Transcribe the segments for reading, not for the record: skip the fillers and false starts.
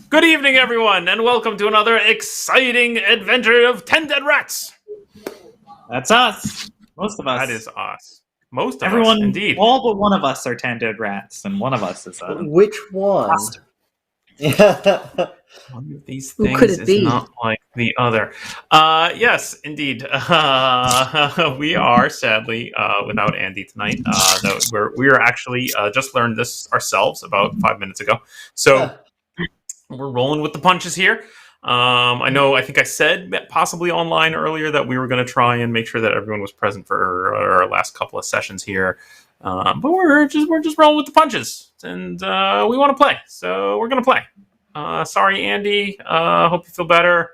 Good evening, everyone, and welcome to another exciting adventure of 10 Dead Rats. That's us. Most of us. That is us. Most of Everyone, us, indeed. all but one of us are 10 dead rats, and one of us is Which one? Pastor. One of these Who things could it is be? not like the other. Yes, indeed. We are sadly without Andy tonight. We are actually just learned this ourselves about 5 minutes ago. So we're rolling with the punches here. I think I said possibly online earlier that we were going to try and make sure that everyone was present for our last couple of sessions here. But we're just rolling with the punches, and we want to play, so we're going to play. Sorry, Andy. Hope you feel better,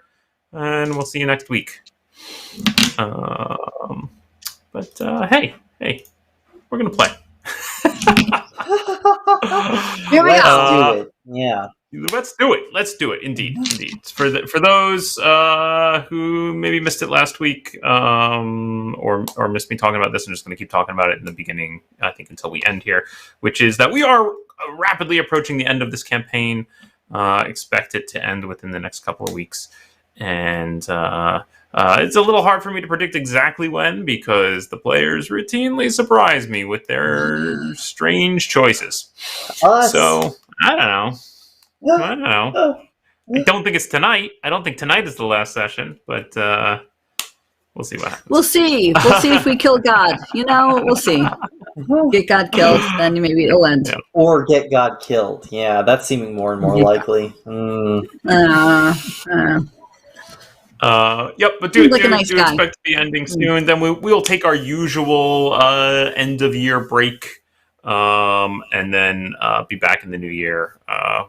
and we'll see you next week. Hey, we're going to play. Here we Let's do it. Yeah. Let's do it. Indeed. For those who maybe missed it last week, or missed me talking about this, I'm just going to keep talking about it in the beginning. I think until we end here, which is that we are rapidly approaching the end of this campaign. Expect it to end within the next couple of weeks, and it's a little hard for me to predict exactly when because the players routinely surprise me with their strange choices. So I don't know. I don't think it's tonight. I don't think tonight is the last session, but we'll see what happens. We'll see if we kill God. We'll see. Get God killed, then maybe it'll end. Yeah. Or get God killed. Yeah, that's seeming more and more likely. Yep, but do like a nice guy. Expect to be ending soon. Then we'll take our usual end of year break, and then be back in the new year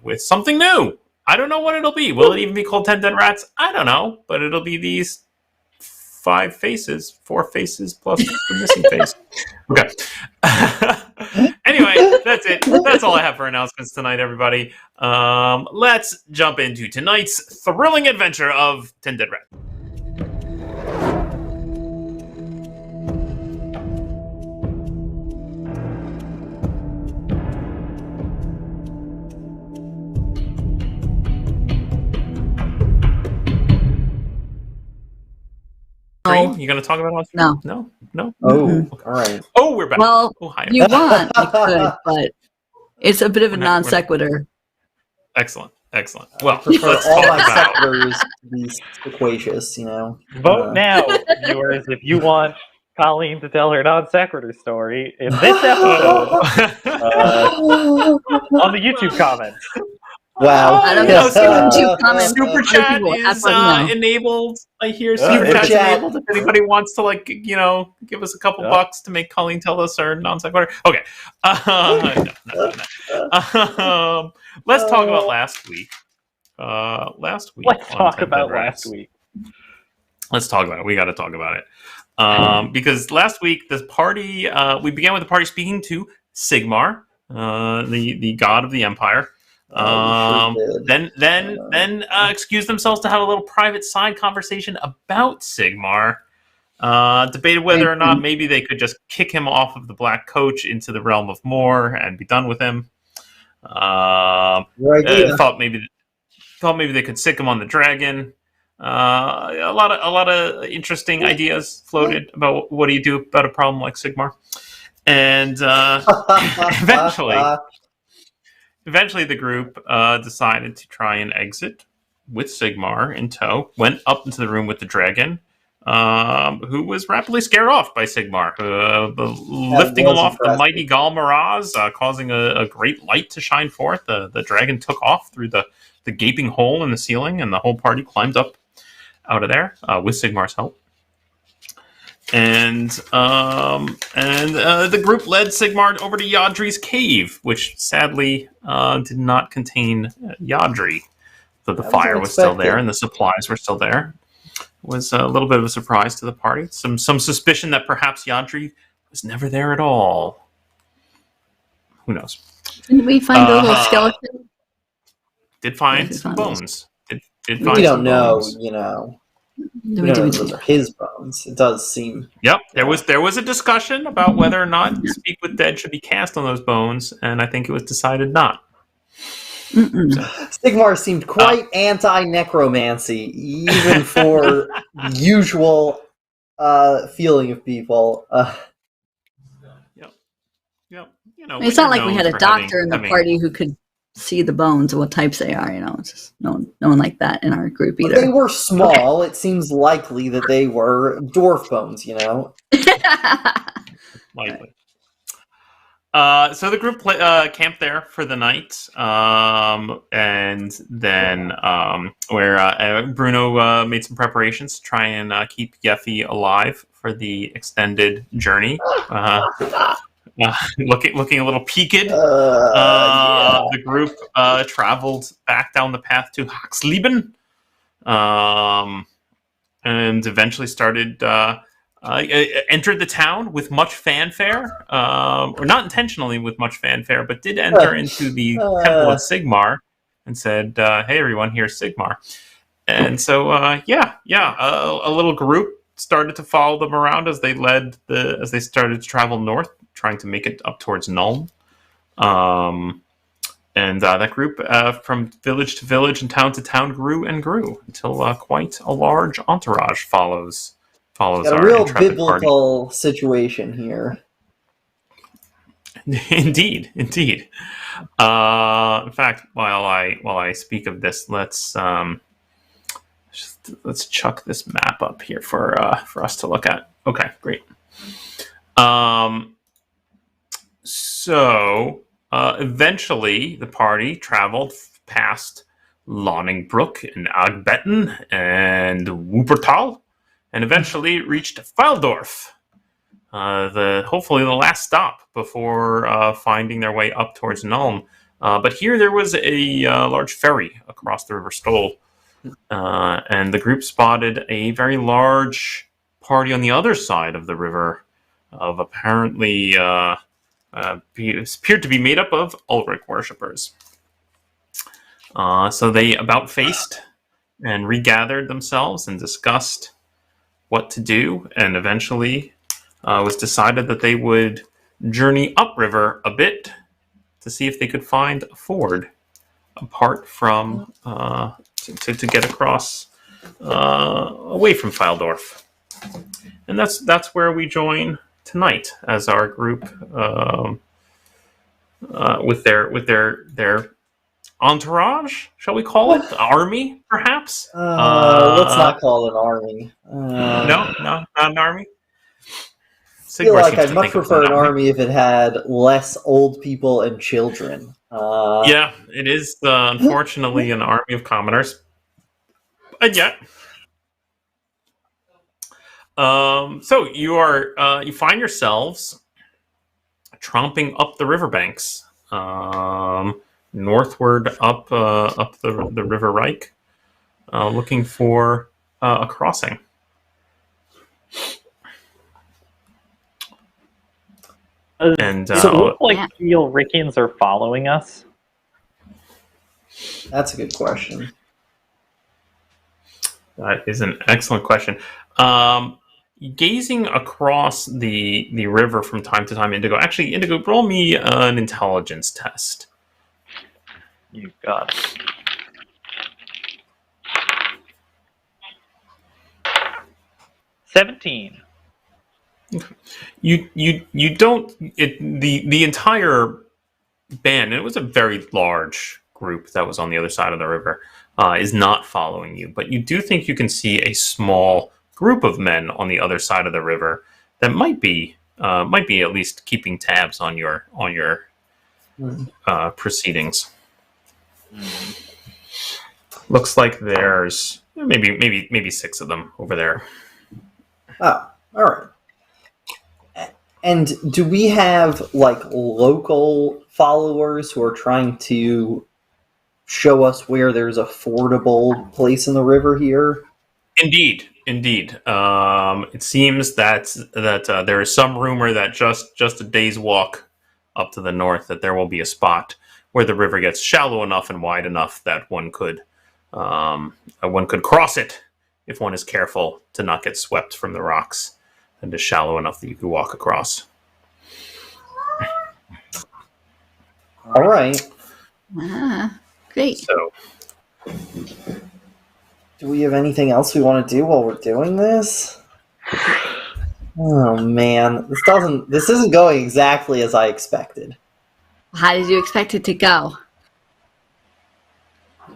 with something new. I don't know what it'll be. Will it even be called 10 Dead Rats? I don't know, but it'll be these 4 faces plus the missing face. Okay. Anyway, that's it. That's all I have for announcements tonight, everybody. Let's jump into tonight's thrilling adventure of 10 Dead Rats. You going to talk about it? No. Oh, all right. Oh, we're back. Well, hi. you want, I could, but it's a bit of a non sequitur. Excellent. Well, prefer let's all talk my about sequiturs to be sequacious, Vote now, viewers, if you want Colleen to tell her non sequitur story in this episode on the YouTube comments. Wow. I don't know. Super chat is enabled. I hear super chat's enabled. If anybody wants to, give us a couple bucks to make Colleen tell us her non sequitur. Okay. Let's talk about last week. Let's talk about last week. Let's talk about it. We got to talk about it. Because last week, this party, we began with the party speaking to Sigmar, the god of the Empire. Then excused themselves to have a little private side conversation about Sigmar. Debated whether or not maybe they could just kick him off of the Black Coach into the realm of Moor and be done with him. Thought maybe they could sick him on the dragon. A lot of interesting ideas floated about what do you do about a problem like Sigmar, and Eventually, the group decided to try and exit with Sigmar in tow. Went up into the room with the dragon, who was rapidly scared off by Sigmar, lifting aloft the mighty Gal Miraz, causing a great light to shine forth. The dragon took off through the gaping hole in the ceiling, and the whole party climbed up out of there with Sigmar's help. And the group led Sigmar over to Yadri's cave, which sadly did not contain Yadri. So the fire was still there and the supplies were still there. It was a little bit of a surprise to the party. Some suspicion that perhaps Yadri was never there at all. Who knows? Didn't we find a little skeleton? Did find some bones. Did find we don't some know, bones. Those are his bones. It does seem. Yep, there was a discussion about whether or not Speak with Dead should be cast on those bones, and I think it was decided not. Mm-mm. So, Sigmar seemed quite anti-necromancy, even for usual feeling of people. yep. You know, It's when not you're like we known had a for doctor in the having party who could see the bones and what types they are. It's just no one like that in our group But they either. were small. It seems likely that they were dwarf bones, likely. So the group camped there for the night, and then where Bruno made some preparations to try and keep Yeffi alive for the extended journey. Looking a little peaked. Yeah. The group traveled back down the path to Haxleben, and eventually entered the town with much fanfare, or not intentionally with much fanfare, but did enter into the temple of Sigmar and said, "Hey, everyone, here's Sigmar." And so, a little group started to follow them around as they started to travel north, trying to make it up towards Nuln. And that group, from village to village and town to town, grew and grew until quite a large entourage follows Got a our real intrepid biblical situation here. party. Indeed. In fact, while I speak of this, let's chuck this map up here for us to look at. Okay, great. So eventually, the party traveled past Lonningbrook and Agbetten and Wuppertal, and eventually reached Altdorf, hopefully the last stop before finding their way up towards Nuln. But here there was a large ferry across the River Stol, and the group spotted a very large party on the other side of the river of apparently appeared to be made up of Ulrich worshippers. So they about-faced and regathered themselves and discussed what to do, and eventually was decided that they would journey upriver a bit to see if they could find a ford apart from to get across away from Altdorf. And that's where we join tonight as our group with their entourage, shall we call it? Army, perhaps? Let's not call it an army. No, not an army. I feel Sigmar like seems I'd to much think it was prefer an army. army if it had less old people and children. Yeah, it is unfortunately an army of commoners. And yet, so you find yourselves tromping up the riverbanks, northward up the River Reich, looking for a crossing. And Does it look like the Ulrichians are following us? That's a good question. That is an excellent question. Gazing across the river from time to time, Indigo. Actually, Indigo, roll me an intelligence test. You got it. $17. You don't the entire band, and it was a very large group that was on the other side of the river, is not following you, but you do think you can see a small group of men on the other side of the river that might be at least keeping tabs on your proceedings. Looks like there's maybe 6 of them over there. Oh, all right. And do we have like local followers who are trying to show us where there's a fordable place in the river here? Indeed. It seems that there is some rumor that just a day's walk up to the north that there will be a spot where the river gets shallow enough and wide enough that one could cross it if one is careful to not get swept from the rocks, and is shallow enough that you could walk across. All right. Great. So, Do we have anything else we want to do while we're doing this? Oh man, this isn't going exactly as I expected. How did you expect it to go?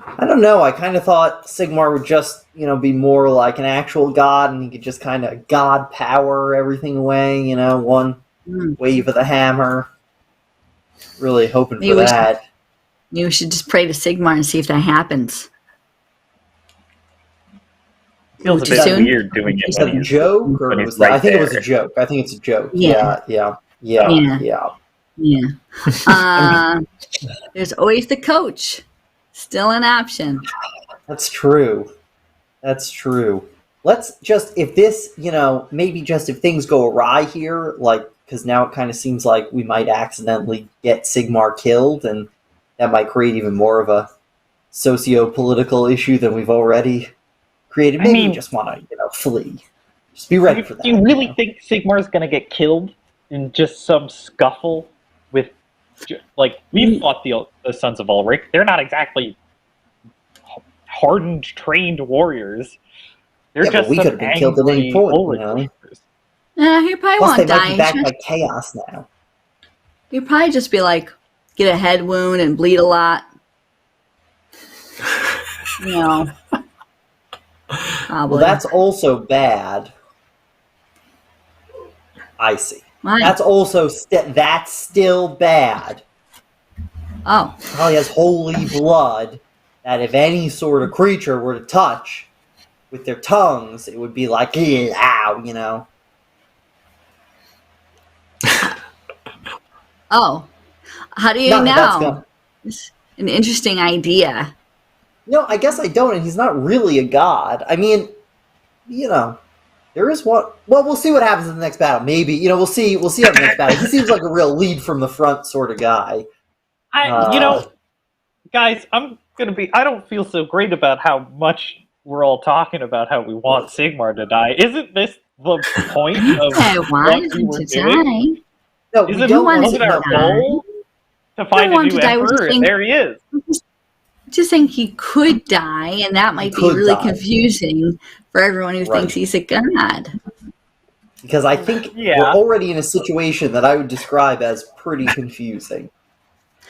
I don't know. I kind of thought Sigmar would just, be more like an actual god, and he could just kind of god power everything away. One wave of the hammer. Really hoping for that. Maybe we should just pray to Sigmar and see if that happens. Feels a Too bit soon? weird doing it Is that when a he's joke, or when he's was that? right I think it was there. a joke. I think it's a joke. Yeah. Yeah. Yeah. There's always the coach. Still an option. That's true. Let's just, if this, maybe just if things go awry here, like, because now it kind of seems like we might accidentally get Sigmar killed, and that might create even more of a socio-political issue than we've already created. Maybe we just want to, flee. Just be ready for that. Do you really think Sigmar's going to get killed in just some scuffle with, we fought the Sons of Ulrich. They're not exactly hardened, trained warriors. They're just we some could have been killed at any angry point, Ulrich warriors. He probably Plus, won't they might die. be backed by chaos now. He'd probably just be like, get a head wound and bleed a lot. Probably. Well, that's also bad. I see. Why? That's also that's still bad. Oh. Probably has holy blood that if any sort of creature were to touch with their tongues, it would be like, ow, Oh. How do you know? It's an interesting idea. No, I guess I don't, and he's not really a god. I mean, there is one. Well, we'll see what happens in the next battle. Maybe, we'll see how the next battle. He seems like a real lead from the front sort of guy. Guys, I don't feel so great about how much we're all talking about how we want Sigmar to die. Isn't this the point of what we were doing? No, Wasn't our goal to find a new emperor? And there he is. Just think he could die, and that might be really confusing for everyone who thinks he's a god. Because I think we're already in a situation that I would describe as pretty confusing.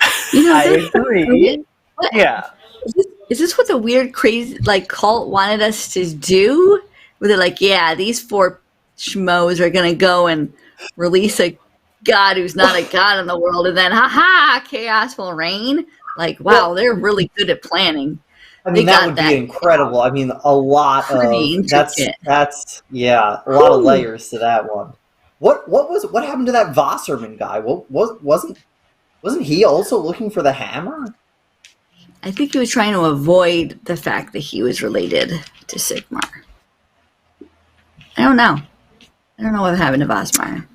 I agree. Yeah. Is this what the weird, crazy, cult wanted us to do? Where they're like, yeah, these 4 schmoes are going to go and release a god who's not a god in the world, and then, chaos will reign? Wow, they're really good at planning. I mean, that would be incredible. I mean, a lot of that's a lot of layers to that one. What happened to that Wasserman guy? Wasn't he also looking for the hammer? I think he was trying to avoid the fact that he was related to Sigmar. I don't know what happened to Vosmar.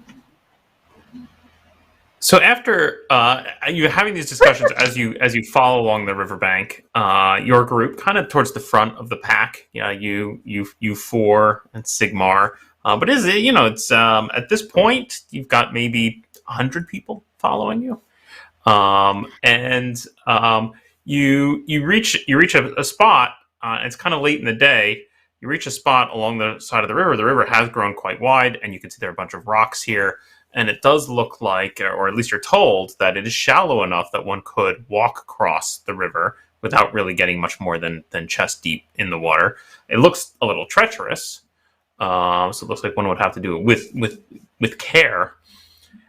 So after you having these discussions as you follow along the riverbank, your group kind of towards the front of the pack. You 4 and Sigmar. But it's at this point you've got maybe 100 people following you, and you reach a spot. It's kind of late in the day. You reach a spot along the side of the river. The river has grown quite wide, and you can see there are a bunch of rocks here. And it does look like, or at least you're told, that it is shallow enough that one could walk across the river without really getting much more than chest deep in the water. It looks a little treacherous, so it looks like one would have to do it with care.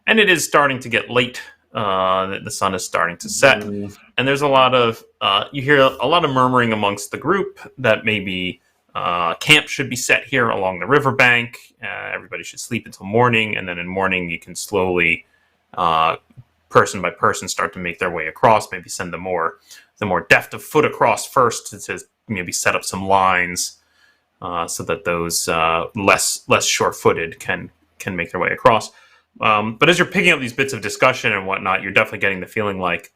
And it is starting to get late. The sun is starting to set, and there's a lot of you hear a lot of murmuring amongst the group that maybe camp should be set here along the riverbank. Everybody should sleep until morning, and then in morning you can slowly, person by person, start to make their way across. Maybe send the more deft of foot across first to maybe set up some lines so that those less sure-footed can make their way across. But as you're picking up these bits of discussion and whatnot, you're definitely getting the feeling like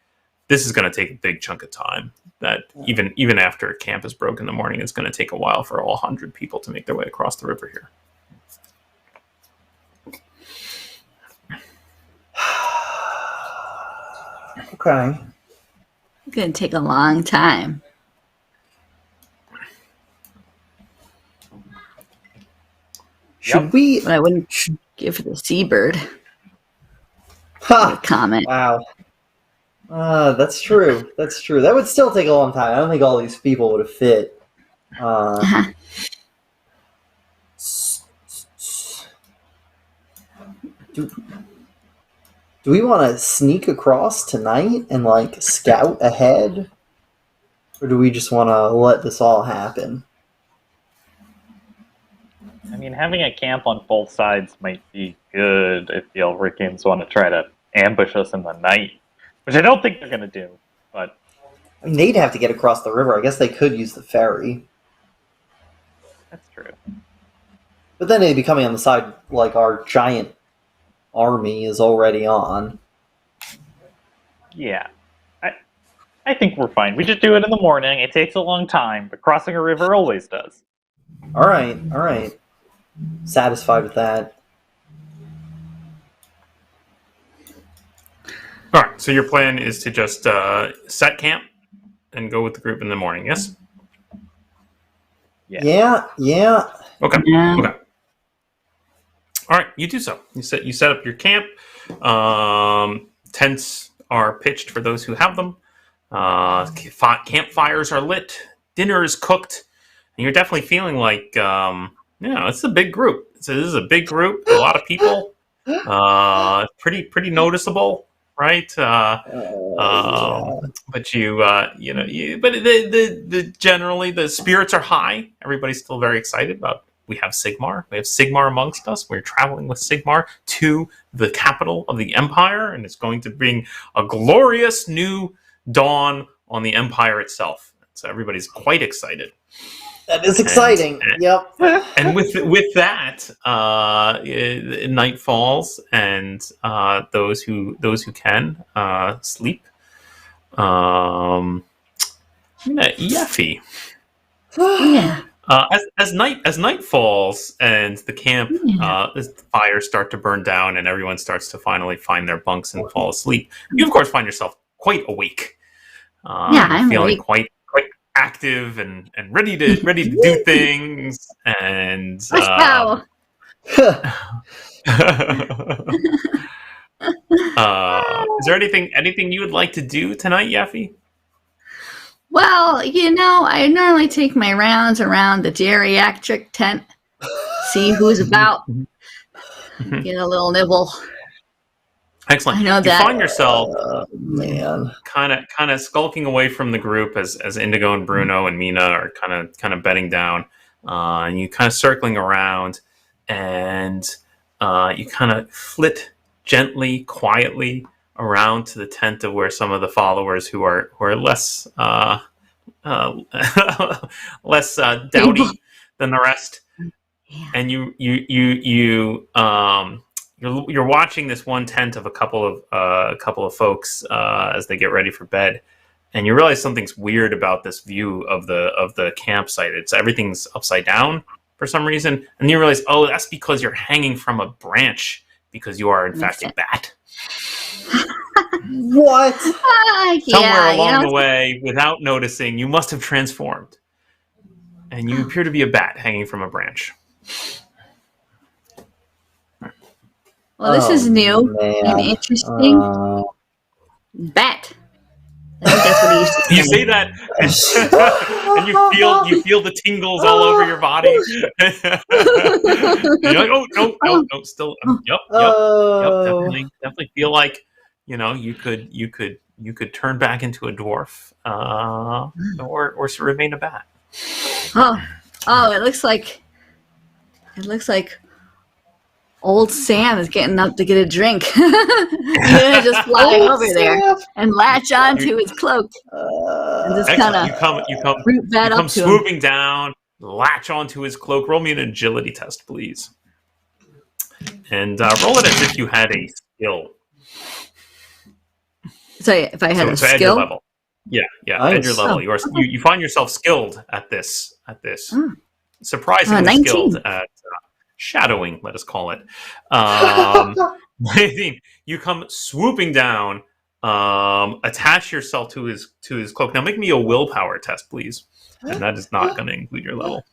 this is going to take a big chunk of time. That even after camp is broke in the morning, it's going to take a while for all 100 people to make their way across the river here. Okay. It's gonna take a long time. Should we? But I wouldn't give it a seabird Ha! comment. Wow. That's true. That's true. That would still take a long time. I don't think all these people would have fit. Do we want to sneak across tonight and like scout ahead, or do we just want to let this all happen? I mean, having a camp on both sides might be good if the Elricans want to try to ambush us in the night, which I don't think they're going to do. But I mean, they'd have to get across the river. I guess they could use the ferry, that's true. but then they'd be coming on the side like our giant army is already on. Yeah. I think we're fine. We just do it in the morning. It takes a long time, but crossing a river always does. All right. Satisfied with that. All right. So your plan is to just set camp and go with the group in the morning. Yes. Yeah. Okay. Yeah. Okay. All right. You do so. You set up your camp. Tents are pitched for those who have them. Campfires are lit. Dinner is cooked. And you're definitely feeling like, it's a big group. So this is a big group, a lot of people, pretty noticeable, right? But generally the spirits are high. Everybody's still very excited about. We have Sigmar. We have Sigmar amongst us. We're traveling with Sigmar to the capital of the Empire, and it's going to bring a glorious new dawn on the Empire itself. So everybody's quite excited. That is exciting. Yep. And with that, night falls, and those who can sleep. Yeffi. Yeah. As night falls and the camp the fires start to burn down and everyone starts to finally find their bunks and fall asleep, you of course find yourself quite awake. I'm feeling awake. quite active and ready to do things. And Wow. is there anything you would like to do tonight, Yeffi? Well, I normally take my rounds around the geriatric tent, see who's about, get a little nibble. Excellent. I know you that. find yourself Man. kind of skulking away from the group as Indigo and Bruno and Mina are kind of bedding down, and you kind of circling around, and you kind of flit gently, quietly around to the tent of where some of the followers who are less less dowdy than the rest, and you're watching this one tent of a couple of folks as they get ready for bed, and you realize something's weird about this view of the campsite. Everything's upside down for some reason, and you realize, oh, that's because you're hanging from a branch because you are in fact a bat. What? Somewhere along the way, without noticing, you must have transformed, and you appear to be a bat hanging from a branch. Well, this is new and interesting. Bat. I think that's what he used to say. You say that, and you feel the tingles all over your body. And you're like, oh no, still, yep, definitely feel like you could turn back into a dwarf, or remain a bat. Oh, it looks like old Sam is getting up to get a drink. You're gonna just fly over there and latch onto his cloak and just kind of root that up to him. Swooping down, latch onto his cloak. Roll me an agility test, please, and roll it as if you had a skill. So if I had a so at skill, your level. Yeah, Nice. at your level, you find yourself skilled at this. Surprisingly 19. skilled at shadowing, let us call it. You come swooping down attach yourself to his cloak. Now make me a willpower test, please. And that is not going to include your level.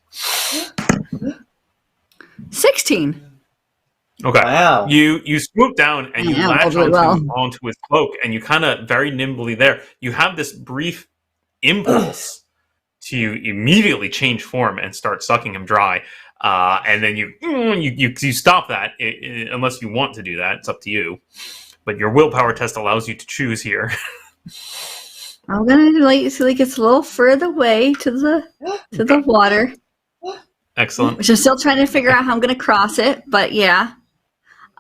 16. Okay. Wow. You swoop down and you Yeah, latch really onto his cloak, and you kind of very nimbly there. You have this brief impulse to immediately change form and start sucking him dry, and then you stop that unless you want to do that. It's up to you. But your willpower test allows you to choose here. I'm gonna wait till he gets a little further away to the water. Excellent. Which I'm still trying to figure out how I'm gonna cross it, but yeah.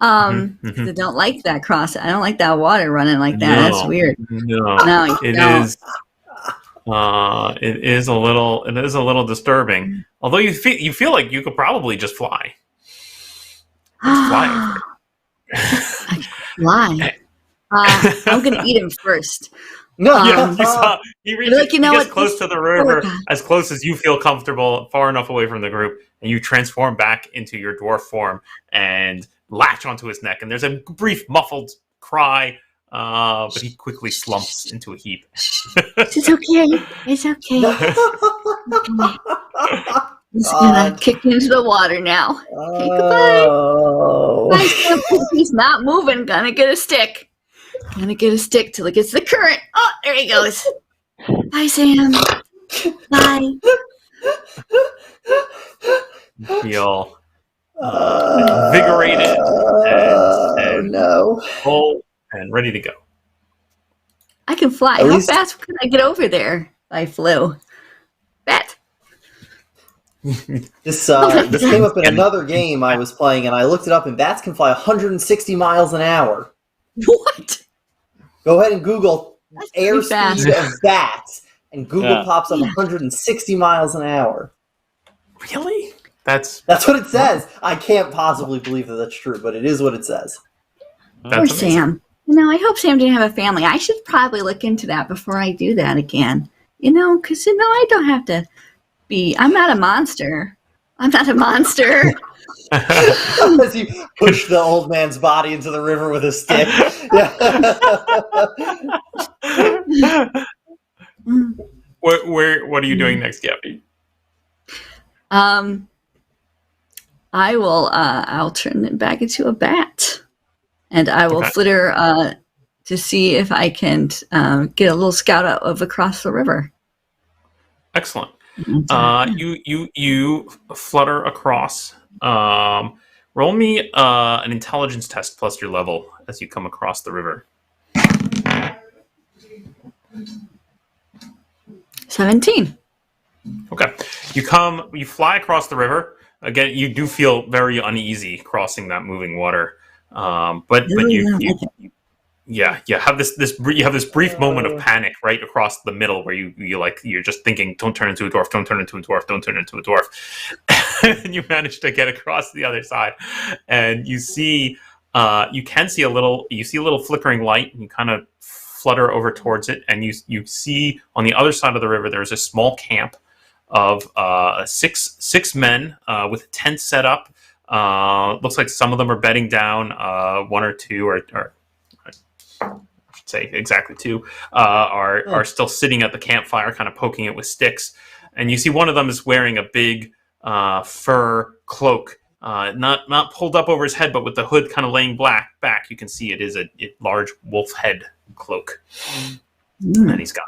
'Cause I don't like that cross. I don't like that water running like that. No, That's weird. No, it don't. It is a little disturbing. Although you feel like you could probably just fly. Fly over. Fly. I'm gonna eat him first. No, Yeah, you saw. He reaches. like, you know he gets what? close to the river, God. as close as you feel comfortable, far enough away from the group, and you transform back into your dwarf form and latch onto his neck. And there's a brief muffled cry, but he quickly slumps into a heap. It's okay. It's okay. He's gonna kick into the water now. Okay, goodbye. Oh. Bye, Sam. He's not moving. Gonna get a stick. Gonna get a stick till it gets the current. Oh, there he goes. Bye, Sam. Bye. Feel invigorated and no. full and ready to go. I can fly. At How least- fast could I get over there? I flew. Bet. This came up in another game I was playing, and I looked it up, and bats can fly 160 miles an hour. What? Go ahead and Google That's pretty fast. airspeed of bats, and Google Yeah. pops up Yeah. 160 miles an hour. Really? That's That's what it says. I can't possibly believe that that's true, but it is what it says. Poor amazing. Sam. I hope Sam didn't have a family. I should probably look into that before I do that again. Because, I don't have to be... I'm not a monster. I'm not a monster. As you push the old man's body into the river with a stick. Yeah. What are you doing next, Yeffi? I will. I'll turn it back into a bat, and I will Okay. flitter to see if I can get a little scout out of across the river. Excellent. And, You flutter across. Roll me an intelligence test plus your level as you come across the river. 17. Okay. You fly across the river. Again, you do feel very uneasy crossing that moving water. But you have this brief moment of panic right across the middle where you're just thinking, don't turn into a dwarf, don't turn into a dwarf, don't turn into a dwarf. And you manage to get across the other side, and you see a little flickering light, and you kind of flutter over towards it, and you see on the other side of the river there's a small camp of six men with a tent set up. Looks like some of them are bedding down. One or two are I should say exactly two are still sitting at the campfire, kind of poking it with sticks. And you see one of them is wearing a big fur cloak, not pulled up over his head, but with the hood kind of laying back. You can see it is a large wolf head cloak that he's got.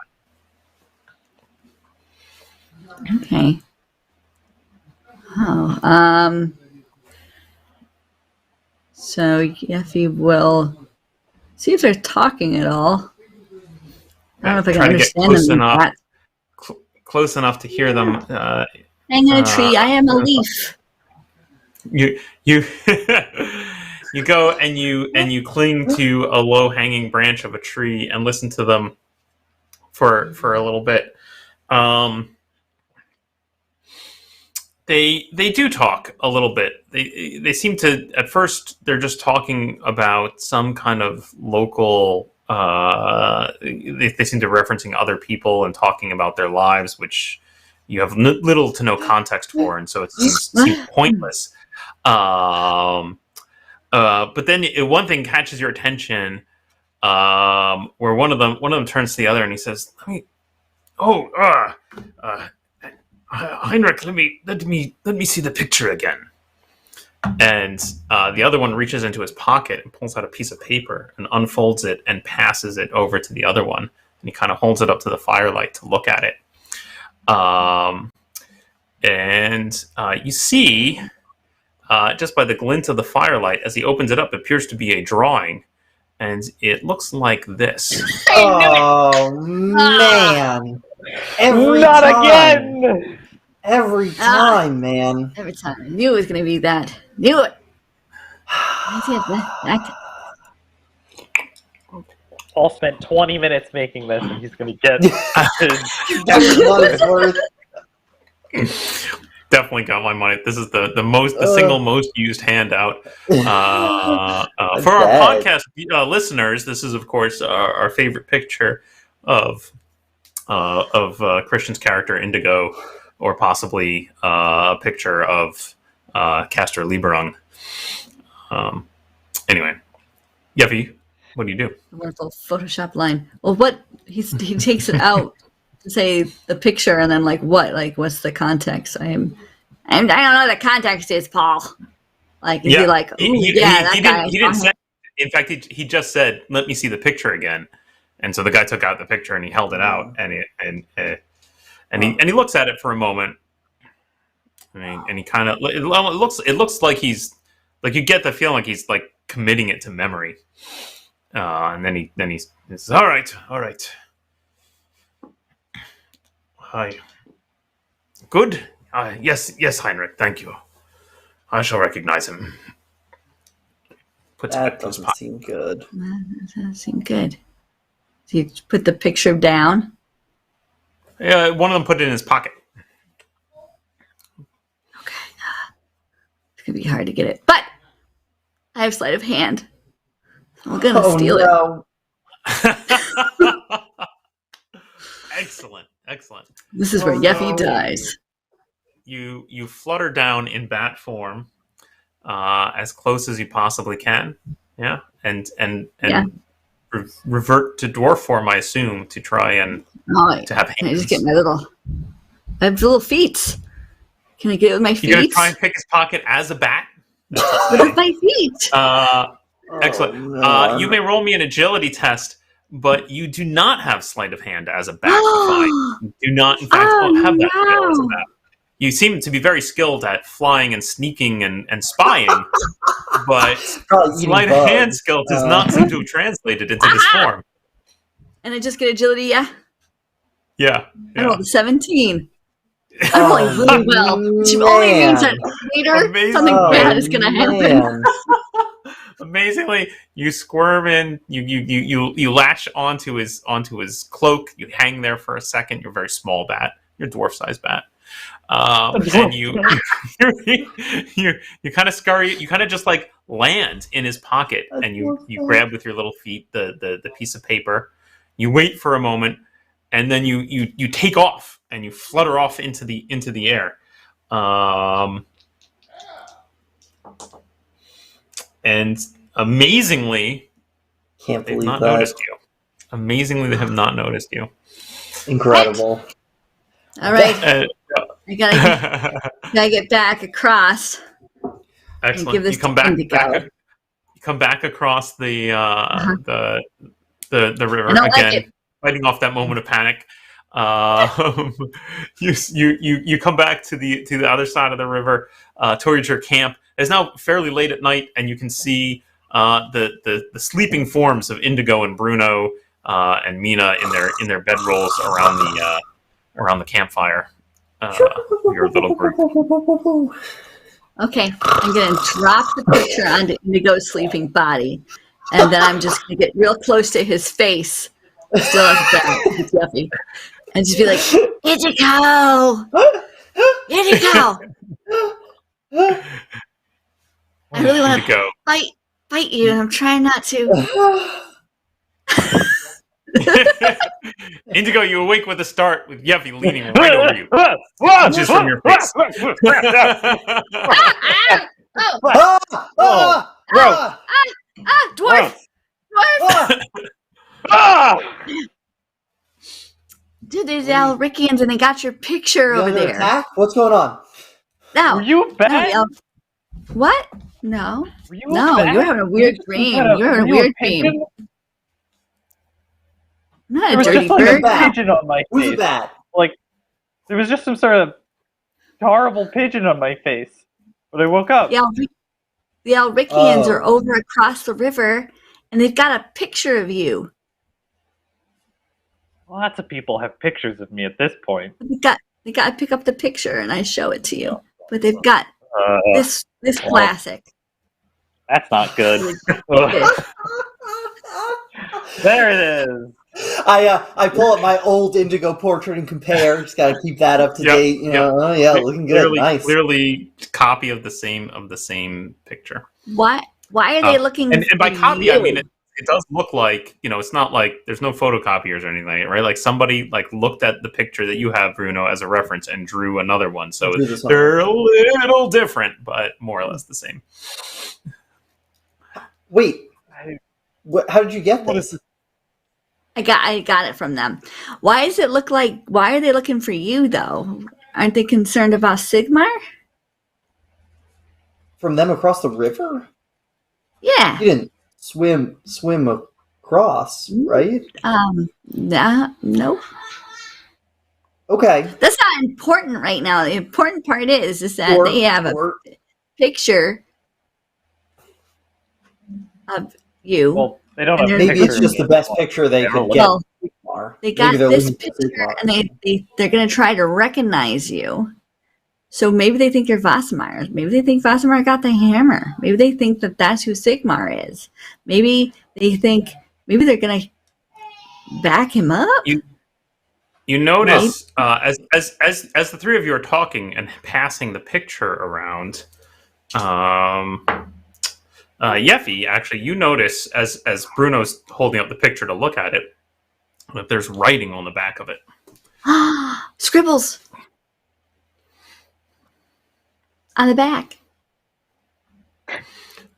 Okay. Oh. So Yeffi will see if they're talking at all. I don't know if I can Try to get understand them. close enough to hear them. Hang in a tree. I am a leaf. You you go and you cling to a low hanging branch of a tree and listen to them for a little bit. They do talk a little bit. They seem to, at first they're just talking about some kind of local. They seem to be referencing other people and talking about their lives, which you have little to no context for, and so it seems pointless. But then one thing catches your attention. where one of them turns to the other and he says, Heinrich, let me see the picture again. And the other one reaches into his pocket and pulls out a piece of paper and unfolds it and passes it over to the other one. And he kind of holds it up to the firelight to look at it. And you see, just by the glint of the firelight, as he opens it up, it appears to be a drawing. And it looks like this. Oh, man. Not again! Every time, man. Every time. I knew it was going to be that. Knew it. Paul spent 20 minutes making this, and he's going to get Every month's worth. Definitely got my money. This is the single most used handout for our podcast listeners. This is, of course, our favorite picture of Christian's character Indigo, or possibly a picture of Castor Lieberung. Anyway, Yeffi, what do you do? A wonderful Photoshop line. Well, he takes it out to say the picture, and then what's the context? I don't know what the context is, Paul. Is he like, that guy? He didn't say. In fact, he just said, "Let me see the picture again." And so the guy took out the picture and he held it out, and he looks at it for a moment. I mean, and he kind of it looks like he's like, you get the feeling like he's like committing it to memory. And then he says, all right. Hi. Good. Yes, Heinrich. Thank you. I shall recognize him. That doesn't seem good. That doesn't seem good. So you put the picture down. Yeah, one of them put it in his pocket. Okay. It's gonna be hard to get it, but I have sleight of hand. I'm gonna steal it. Excellent. This is where Yeffi dies. You flutter down in bat form, as close as you possibly can. Yeah, and revert to dwarf form, I assume, to try and to have hands. Can I just get my little feet? Can I get it with my feet? You're gonna try and pick his pocket as a bat? With my feet. Excellent. No. You may roll me an agility test, but you do not have sleight of hand as a bat. You do not, in fact, have that skill as a bat. You seem to be very skilled at flying and sneaking and spying, but sleight of hand skill does not seem to have translated into this form. And I just get agility, yeah? Yeah. I rolled a 17. I'm rolling really well. Which only means that later something bad is going to happen. Amazingly, you squirm in. You lash onto his cloak. You hang there for a second. You're a very small bat. You're a dwarf-sized bat. And you kind of scurry. You kind of just like land in his pocket, and you grab with your little feet the piece of paper. You wait for a moment, and then you take off and you flutter off into the air. And amazingly, Can't they've believe not that. noticed you. Amazingly, they have not noticed you. Incredible. All right. I gotta get back across. Excellent. Give this You come back across the river I don't again, like it. fighting off that moment of panic. You come back to the other side of the river, towards your camp. It's now fairly late at night, and you can see the sleeping forms of Indigo and Bruno and Mina in their bedrolls around the campfire. Your little group. Okay, I'm gonna drop the picture onto Indigo's sleeping body, and then I'm just gonna get real close to his face, still as a bat, it's Yeffi, and just be like, Indigo! I really want to fight you, and I'm trying not to. Indigo, you awake with a start with Yeffi leaning right over you, just from your face. Dwarf! Ah! Ah! Dude, there's Alricians and they got your picture You over under there. attack? What's going on? No. Were you bad? No, what? No. Were you No, bad? you're having a weird dream. You're having a weird dream. pigeon? I'm not There a was dirty just like bird. a pigeon on my Who's face. it bad? Like, there was just some sort of horrible pigeon on my face. But I woke up. The Alricians are Oh. over across the river and they've got a picture of you. Lots of people have pictures of me at this point. They got to pick up the picture and I show it to you. But they've got this classic. That's not good. Ugh. There it is. I pull up my old Indigo portrait and compare. Just gotta keep that up to Yep, date. You know, oh yeah, looking good. Nice. Clearly, copy of the same picture. Why are they looking? And by for copy, you? I mean it does look like, it's not like there's no photocopiers or anything, right? Like somebody looked at the picture that you have, Bruno, as a reference and drew another one. So Drew this one. they're a little different, but more or less the same. Wait, how did you get this? I got it from them. Why does it look like? Why are they looking for you though? Aren't they concerned about Sigmar? From them across the river? Yeah. You didn't swim across, right? No. Okay. That's not important right now. The important part is that Or- they have a or- picture of you. Well, they don't And have there's- Maybe pictures it's just of the me. best picture they could get. Well, Sigmar. they got Maybe they're this looking for picture Sigmar. and they're going to try to recognize you. So maybe they think you're Vossmeyer. Maybe they think Vossmeyer got the hammer. Maybe they think that that's who Sigmar is. Maybe they think they're going to back him up. You notice as the three of you are talking and passing the picture around, Yeffi, actually, you notice as Bruno's holding up the picture to look at it, that there's writing on the back of it. Scribbles on the back.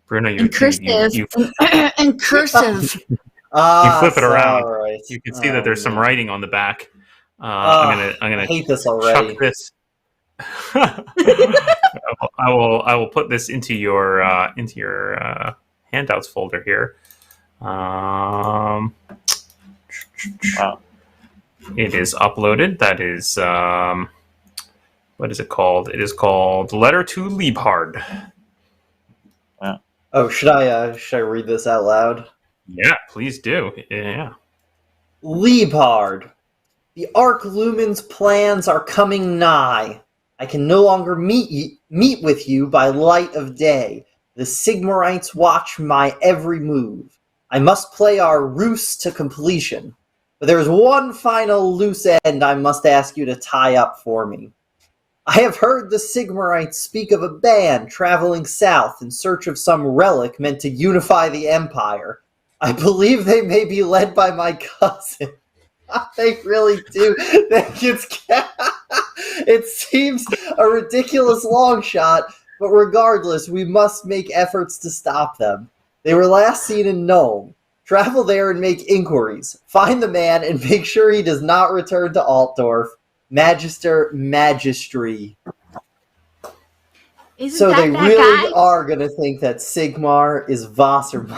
Bruno, you In cursive. you In cursive. Ah, flip it around. Right. you can see that there's some man. writing on the back. I I'm gonna hate this already. chuck this. I will put this into your handouts folder here. Wow. It is uploaded. That is what is it called? It is called Letter to Liebhard. Oh, should I read this out loud? Yeah, please do. Yeah. Liebhard, the Arc Lumen's plans are coming nigh. I can no longer meet with you by light of day. The Sigmarites watch my every move. I must play our ruse to completion. But there is one final loose end I must ask you to tie up for me. I have heard the Sigmarites speak of a band traveling south in search of some relic meant to unify the Empire. I believe they may be led by my cousin. They really do think it seems a ridiculous long shot, but regardless, we must make efforts to stop them. They were last seen in Nome. Travel there and make inquiries. Find the man and make sure he does not return to Altdorf. Magister Magistry. Isn't So that they that really guy? are going to think that Sigmar is Wasserman.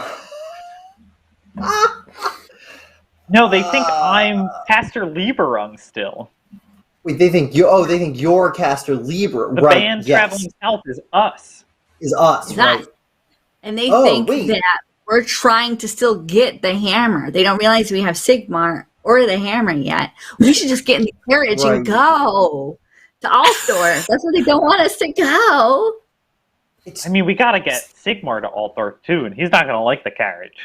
No, they think I'm Pastor Lieberung still. Wait, they think you're Caster Liber, The right? band Yes, traveling south is us. is us, Is right? us. And they Oh, think wait. that we're trying to still get the hammer. They don't realize we have Sigmar or the hammer yet. We should just get in the carriage Right. and go to Altdorf. That's where they don't want us to go. It's, I mean, we gotta get Sigmar to Altdorf too, and he's not gonna like the carriage.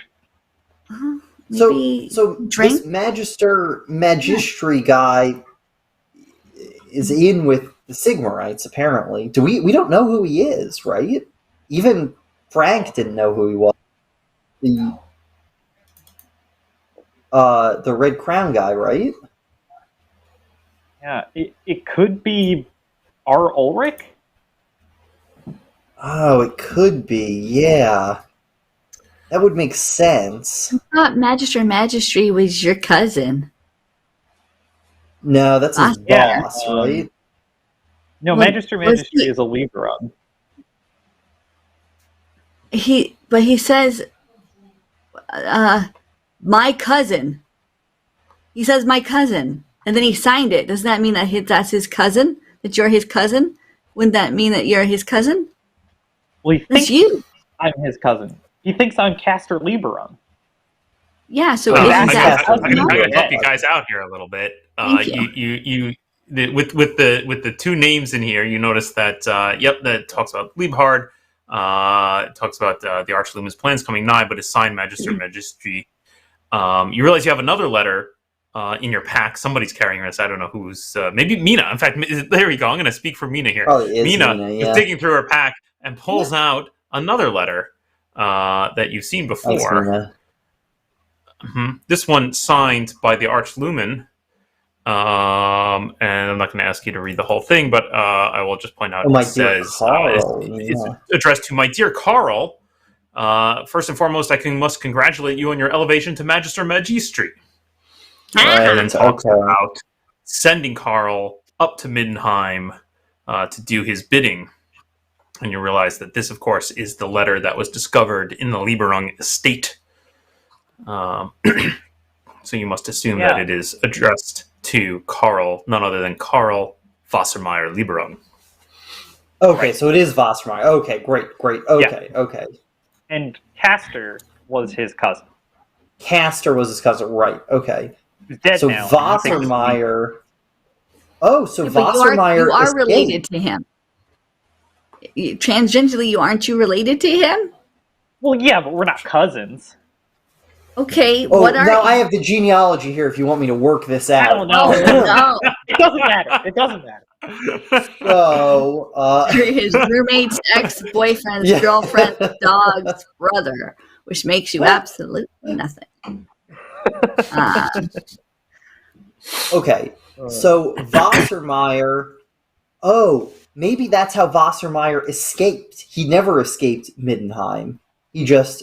Maybe so drink. this Magistry guy is in with the Sigmarites, apparently. We don't know who he is, right? Even Frank didn't know who he was. The Red Crown guy, right? Yeah, it could be our Ulrich. Oh, it could be, yeah. That would make sense. I thought Magister Magistry was your cousin. No, that's his Yeah, boss, right? No, Well, Magister Magistry is a Liberon. But he says, my cousin. He says my cousin, and then he signed it. Doesn't that mean that that's his cousin? That you're his cousin? Wouldn't that mean that you're his cousin? Well, he That's thinks you. I'm his cousin. He thinks I'm Caster Liberon. Yeah. So I'm isn't that gonna help you guys out here a little bit. Thank you. With the two names in here, you notice that that talks about Liebhard. Talks about the Archlumin's plans coming nigh, but is signed Magister Magistry. You realize you have another letter in your pack. Somebody's carrying this. I don't know who's. Maybe Mina. In fact, there we go. I'm going to speak for Mina here. Probably is Mina yeah. is digging through her pack and pulls out another letter that you've seen before. This one signed by the Archlumin. And I'm not going to ask you to read the whole thing, but I will just point out it says it's addressed to my dear Carl. First and foremost, must congratulate you on your elevation to Magister Magistry. Right, And then talks about sending Carl up to Middenheim to do his bidding. And you realize that this, of course, is the letter that was discovered in the Lieberung estate. So you must assume that it is addressed to Carl, none other than Carl Wassermeyer Lieberung. Okay, so it is Wassermeyer. Okay, great. Okay. And Caster was his cousin. Castor was his cousin, right? Okay. He's dead so now. Wassermeyer. Oh, so but Wassermeyer you are escaped. related to him. Tangentially, aren't you related to him? Well, yeah, but we're not cousins. Okay, Oh, what are now you? I have the genealogy here if you want me to work this out. I don't know. No. It doesn't matter. It doesn't matter. So, You're his roommate's ex-boyfriend's Yeah. girlfriend's dog's brother, which makes you absolutely nothing. okay. So Wassermeyer. Oh, maybe that's how Wassermeyer escaped. He never escaped Middenheim. He just.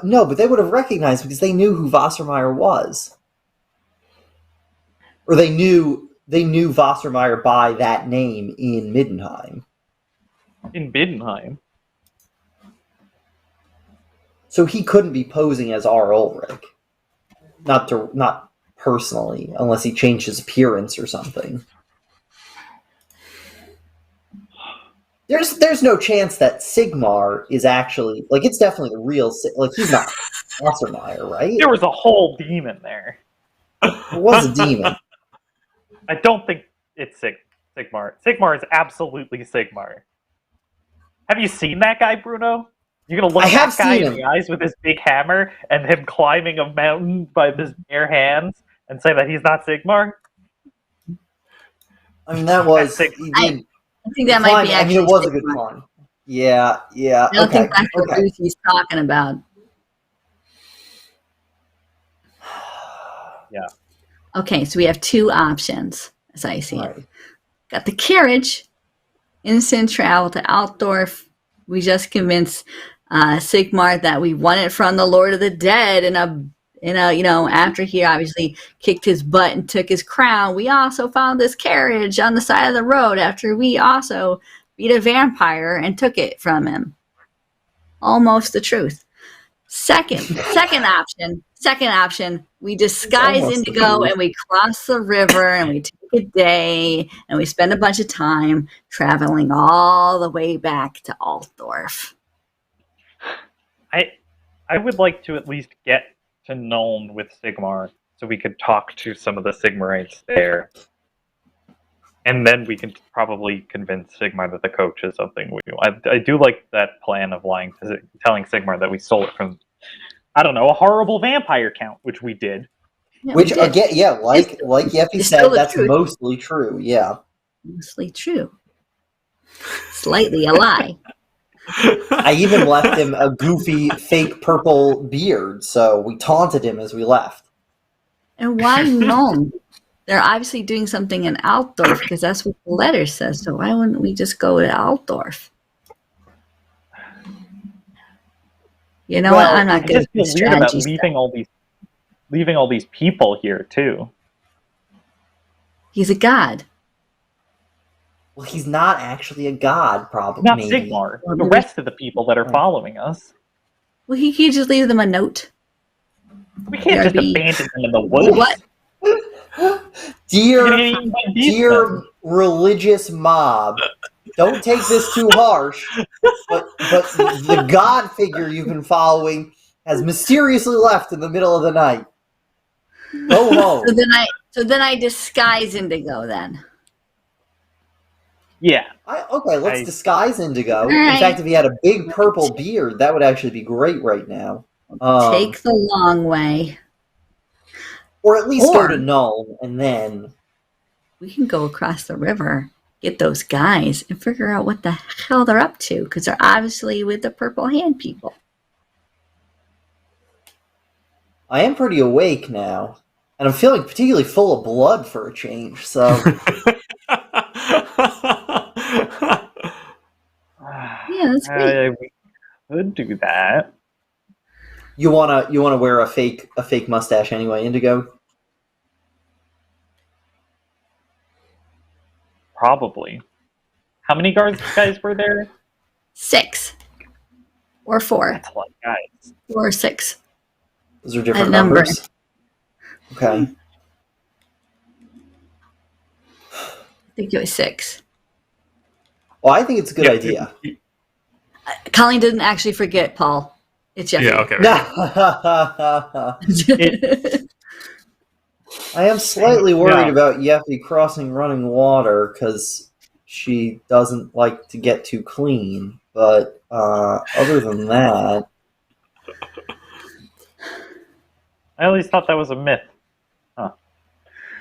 No, but they would have recognized because they knew who Wassermeyer was. Or they knew Wassermeyer by that name in Middenheim. In Middenheim. So he couldn't be posing as R. Ulrich. Not personally, unless he changed his appearance or something. There's no chance that Sigmar is actually it's definitely the real he's not Wassermeyer, right? There was a whole demon there. It was a demon. I don't think it's Sigmar. Sigmar is absolutely Sigmar. Have you seen that guy, Bruno? You're gonna look that guy in the eyes with his big hammer and him climbing a mountain by his bare hands and say that he's not Sigmar? I mean, that was. I think that might be actually. I mean, it was a good climb. Yeah. I don't think that's what Lucy's talking about. Yeah. Okay, so we have two options, as I see Right. it. Got the carriage, instant travel to Altdorf. We just convinced Sigmar that we won it from the Lord of the Dead after he obviously kicked his butt and took his crown. We also found this carriage on the side of the road after we also beat a vampire and took it from him. Almost the truth. Second option, we disguise Indigo and we cross the river and we take a day and we spend a bunch of time traveling all the way back to Altdorf. I would like to at least get to Nuln with Sigmar so we could talk to some of the Sigmarites there. And then we can probably convince Sigmar that the coach is something we do. I do like that plan of telling Sigmar that we stole it from, I don't know, a horrible vampire count, which we did. Yeah, Which, again, like Yeffi said, that's truth. mostly true, yeah. Mostly true. Slightly a lie. I even left him a goofy, fake purple beard, so we taunted him as we left. And why Nuln? They're obviously doing something in Altdorf because that's what the letter says. So why wouldn't we just go to Altdorf? You know Well, what? I'm I not good just at feel the weird about strategy stuff. leaving all these people here too. He's a god. Well, he's not actually a god, probably. Not Maybe. Sigmar. Well, The maybe- rest of the people that are following us. Well, he could just leave them a note. We can't just BRB. abandon them in the woods. What? We're Dear, gonna get eaten by beasts dear then. religious mob, don't take this too harsh, but the god figure you've been following has mysteriously left in the middle of the night. Go home. So then I disguise Indigo then. Yeah. Okay, let's disguise Indigo. In Alright. fact, if he had a big purple beard, that would actually be great right now. Take the long way. Or at least Or- go to Null, and then... We can go across the river, get those guys, and figure out what the hell they're up to, because they're obviously with the purple hand people. I am pretty awake now, and I'm feeling particularly full of blood for a change, so... Yeah, that's great. We could do that. You wanna wear a fake mustache anyway, Indigo? Probably. How many guys were there? 6. Or 4. That's a lot of guys. Or 6. Those are different A number. numbers. Okay. I think it was 6. Well, I think it's a good Yeah. idea. Colleen didn't actually forget, Paul. It's Yeffi. Yeah, okay. I am slightly worried Yeah. about Yeffi crossing running water because she doesn't like to get too clean. But other than that, I always thought that was a myth.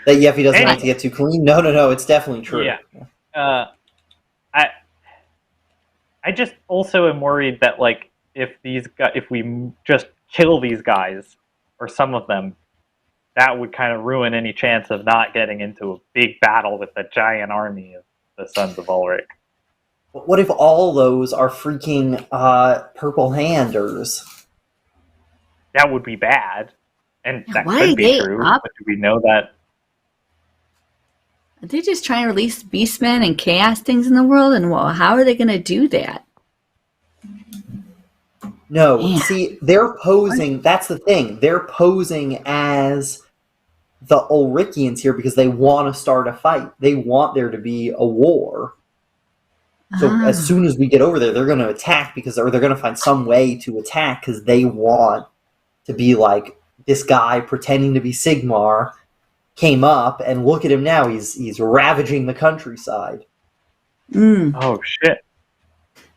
that Yeffi doesn't like Anyway. to get too clean. No, it's definitely true. Yeah. I just also am worried that like if we just kill these guys or some of them, that would kind of ruin any chance of not getting into a big battle with the giant army of the Sons of Ulrich. But what if all those are freaking purple handers? That would be bad, and Yeah, that why are could be they true. up? But do we know that? Are they just trying to release beastmen and chaos things in the world? And how are they going to do that? No, Yeah. see, they're posing. That's the thing. They're posing as the Ulrichians here because they want to start a fight. They want there to be a war. So as soon as we get over there, they're going to attack or they're going to find some way to attack because they want to be like this guy pretending to be Sigmar came up and look at him now. He's ravaging the countryside. Oh shit!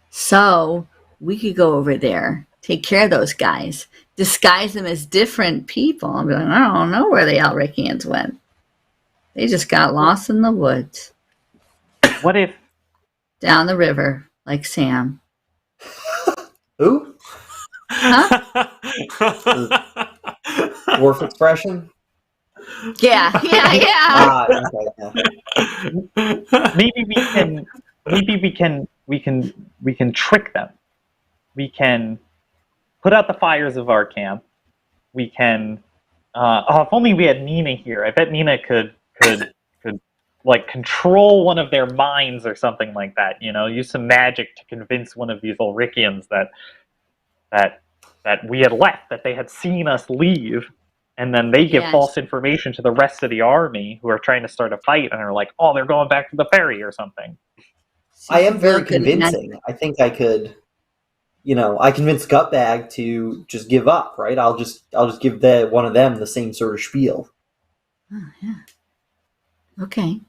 So we could go over there, take care of those guys, disguise them as different people, and be like, I don't know where the Elrichians went. They just got lost in the woods, What if? down the river, like Sam. Who? Dwarf expression? Yeah. Okay, yeah. Maybe we can trick them. We can put out the fires of our camp. We can. If only we had Nina here. I bet Nina could like control one of their minds or something like that. You know, use some magic to convince one of these Ulrichians that we had left, that they had seen us leave. And then they give Yes. false information to the rest of the army who are trying to start a fight and are like, oh, they're going back to the ferry or something. I am very Real good at convincing. I think I could, I convinced Gutbag to just give up, right? I'll just give one of them the same sort of spiel. Oh, yeah. Okay.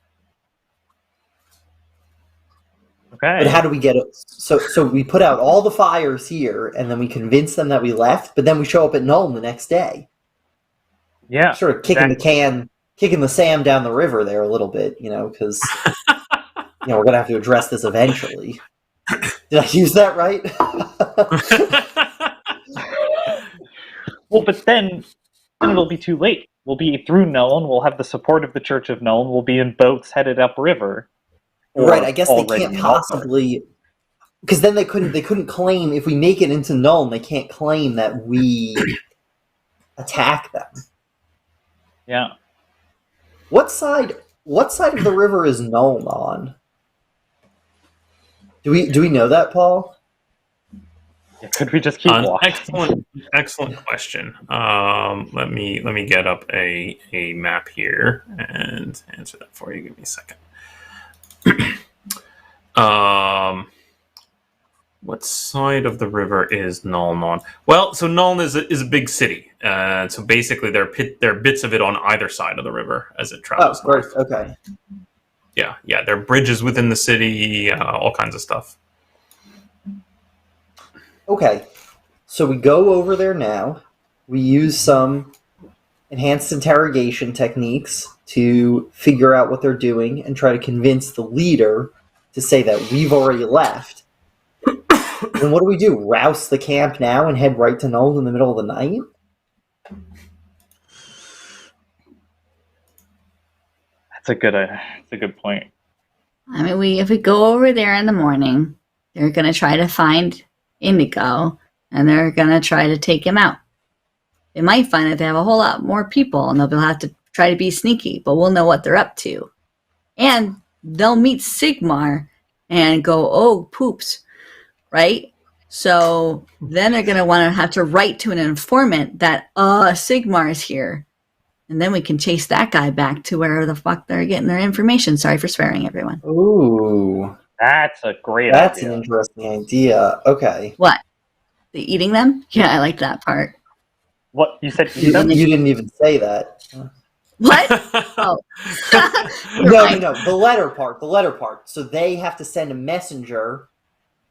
Okay. But how do we get it? So we put out all the fires here, and then we convince them that we left, but then we show up at Nuln the next day. Yeah. Sort of kicking the Sam down the river there a little bit, because we're gonna have to address this eventually. Did I use that right? Well, but then it'll be too late. We'll be through Nuln. We'll have the support of the Church of Nuln. We'll be in boats headed upriver. Right. I guess they already can't in possibly. Because then they couldn't claim, if we make it into Nuln, they can't claim that we attack them. Yeah. What side of the river is Nuln on? Do we know that, Paul? Yeah, could we just keep walking? Excellent question. Let me get up a map here and answer that for you. Give me a second. What side of the river is Nuln on? Well, so Nuln is a big city. So basically, there are bits of it on either side of the river as it travels north. Okay. Yeah. There are bridges within the city, all kinds of stuff. Okay. So we go over there now. We use some enhanced interrogation techniques to figure out what they're doing and try to convince the leader to say that we've already left. And what do? Rouse the camp now and head right to Nuln in the middle of the night? That's a good point. I mean, if we go over there in the morning, they're going to try to find Indigo, and they're going to try to take him out. They might find that they have a whole lot more people, and they'll have to try to be sneaky, but we'll know what they're up to. And they'll meet Sigmar and go, oh, poops, right? So then they're going to want to have to write to an informant that, Sigmar is here. And then we can chase that guy back to where the fuck they're getting their information. Sorry for swearing, everyone. Ooh. That's a great That's idea. an interesting idea. Okay. What? The eating them? Yeah, I like that part. What? You said You didn't even say that. What? Oh. No. The letter part. So they have to send a messenger.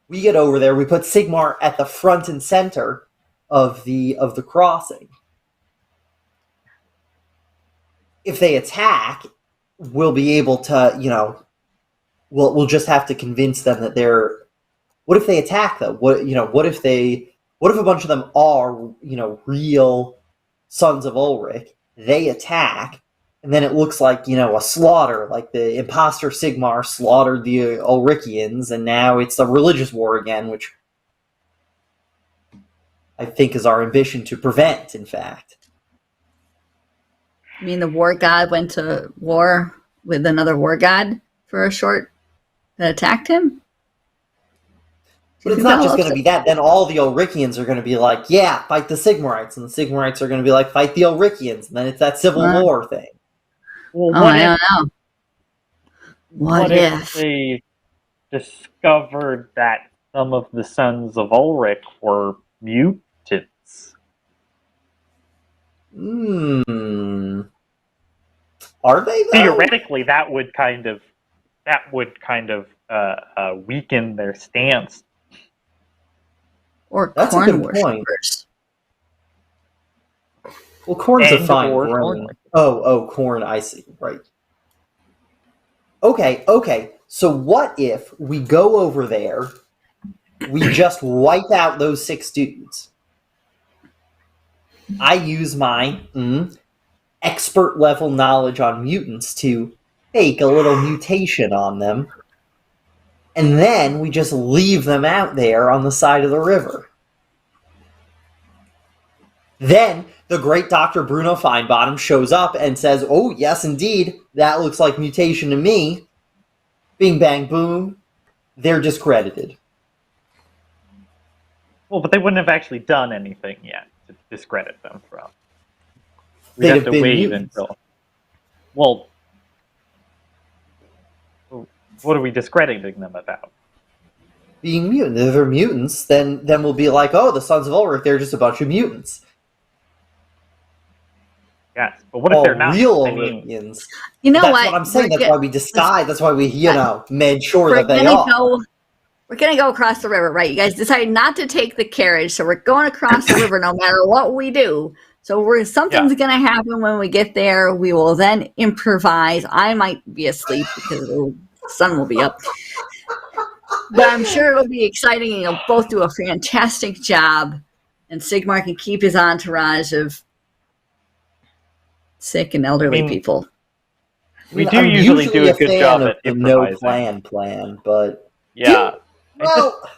We get over there. We put Sigmar at the front and center of the crossing. If they attack, we'll be able to, we'll just have to convince them that they're. What if they attack though? What if a bunch of them are, real sons of Ulrich? They attack, and then it looks like, a slaughter, like the imposter Sigmar slaughtered the Ulrichians, and now it's a religious war again, which I think is our ambition to prevent, in fact. I mean, the war god went to war with another war god for a short that attacked him? But it's not just going to be that. Then all the Ulrichians are going to be like, yeah, fight the Sigmarites. And the Sigmarites are going to be like, fight the Ulrichians. And then it's that civil war thing. Well, I don't know. What if they discovered that some of the sons of Ulrich were mutants? Are they, though? Theoretically, that would kind of weaken their stance. Or That's corn a good point. worshippers? Well, corn's a fine or grain. Oh, corn, I see. Right. Okay. So what if we go over there, we just wipe out those 6 dudes? I use my expert level knowledge on mutants to fake a little mutation on them, and then we just leave them out there on the side of the river. Then the great Dr. Bruno Feinbottom shows up and says, oh, yes, indeed, that looks like mutation to me. Bing, bang, boom. They're discredited. Well, but they wouldn't have actually done anything yet to discredit them from. We'd They'd have have to been wait mutants. until. Well, what are we discrediting them about? Being mutant. If they're mutants, then we'll be like, oh, the Sons of Ulrich, they're just a bunch of mutants. Yes, but what if they're not? Real I mean, Ulrichians. You know That's what? what I'm saying. That's why we disguise. That's why we, made sure We're that they gonna are. we're going to go across the river, right? You guys decided not to take the carriage, so we're going across the river no matter what we do. So something's going to happen when we get there. We will then improvise. I might be asleep because the sun will be up. But I'm sure it'll be exciting, and you'll both do a fantastic job. And Sigmar can keep his entourage of sick and elderly people. We do I'm usually do a good fan job of at the no improvising. plan, but Yeah. well,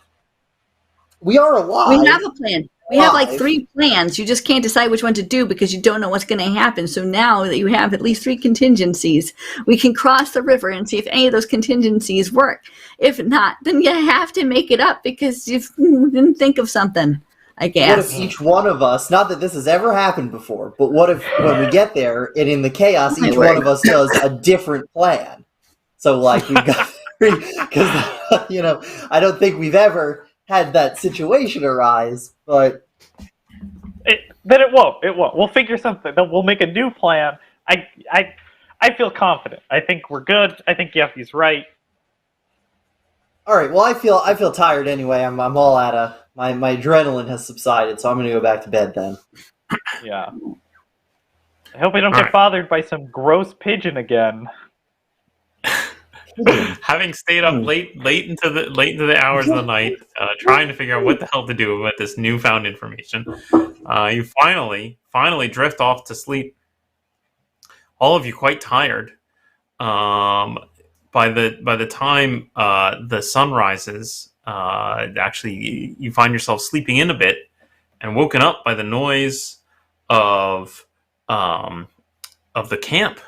We are alive. We have a plan. We have like Alive. 3 plans. You just can't decide which one to do because you don't know what's going to happen. So now that you have at least 3 contingencies, we can cross the river and see if any of those contingencies work. If not, then you have to make it up because you didn't think of something, I What guess. if each one of us, not that this has ever happened before, but what if when we get there and in the chaos, each one of us does a different plan? So, like, we got, because, I don't think we've ever had that situation arise, but Then it won't. It won't. We'll figure something. Then we'll make a new plan. I feel confident. I think we're good. I think Yeffi's right. all right. Well, I feel tired anyway. I'm all out of my adrenaline has subsided, so I'm gonna go back to bed then. Yeah. I hope we don't All get right. bothered by some gross pigeon again. Having stayed up late into the hours of the night, trying to figure out what the hell to do with this newfound information, you finally drift off to sleep. All of you quite tired. By the time the sun rises, actually you find yourself sleeping in a bit and woken up by the noise of the camp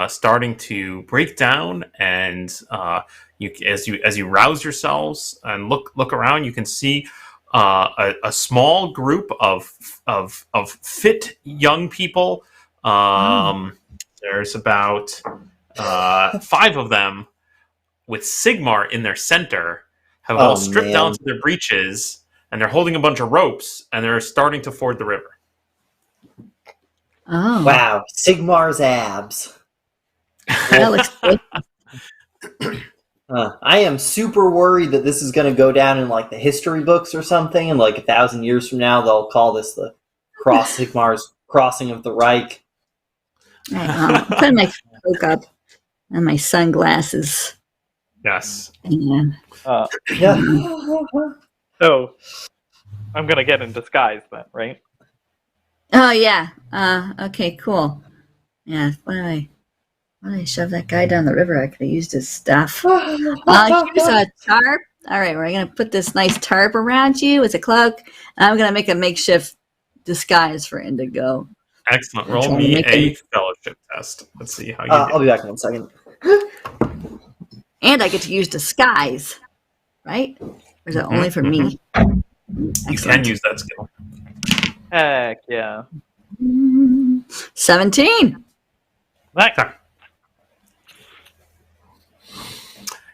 starting to break down, and as you rouse yourselves and look around, you can see a small group of fit young people. There's about 5 of them with Sigmar in their center, have all stripped down to their breeches, and they're holding a bunch of ropes, and they're starting to ford the river. Oh. Wow, Sigmar's abs. That looks good. I am super worried that this is going to go down in like the history books or something, and like 1,000 years from now, they'll call this the Sigmar's crossing of the Reich. All right, I'm putting my cloak up and my sunglasses. Yes. And, Yeah. So, I'm gonna get in disguise then, right? oh yeah. Okay. Cool. Yeah. Why did I shove that guy down the river? I could have used his stuff. Here's a tarp. All right, we're gonna put this nice tarp around you as a cloak. And I'm gonna make a makeshift disguise for Indigo. Excellent. I'm Roll trying to me make a him- fellowship test. Let's see how you I'll do. be back in 1 second. And I get to use disguise, right? Or is that only for me? You can use that skill. Heck yeah. 17. Nice.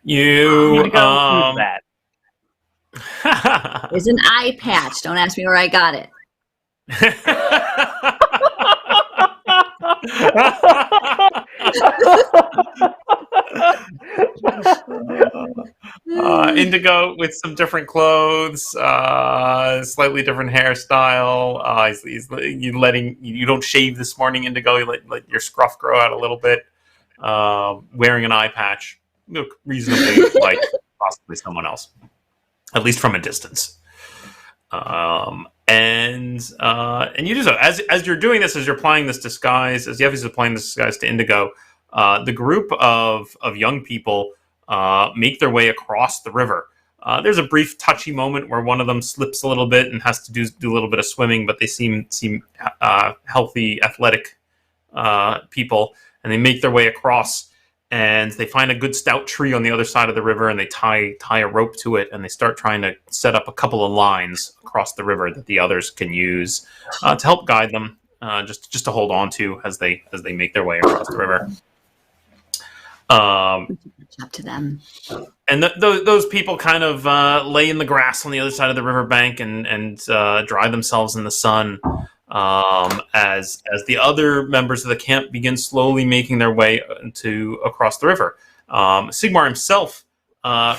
You Indigo, who's that? It's an eye patch. Don't ask me where I got it. Indigo with some different clothes, slightly different hairstyle. You don't shave this morning, Indigo. You let your scruff grow out a little bit. Wearing an eye patch, you look reasonably like possibly someone else, at least from a distance. And you do so as you're doing this, as you're applying this disguise, as Yeffi's applying this disguise to Indigo. The group of young people make their way across the river. There's a brief touchy moment where one of them slips a little bit and has to do a little bit of swimming, but they seem healthy, athletic people, and they make their way across. And they find a good stout tree on the other side of the river, and they tie a rope to it, and they start trying to set up a couple of lines across the river that the others can use to help guide them, just to hold on to as they make their way across the river. Up to them. And those people kind of lay in the grass on the other side of the riverbank and dry themselves in the sun. As the other members of the camp begin slowly making their way across the river. Sigmar himself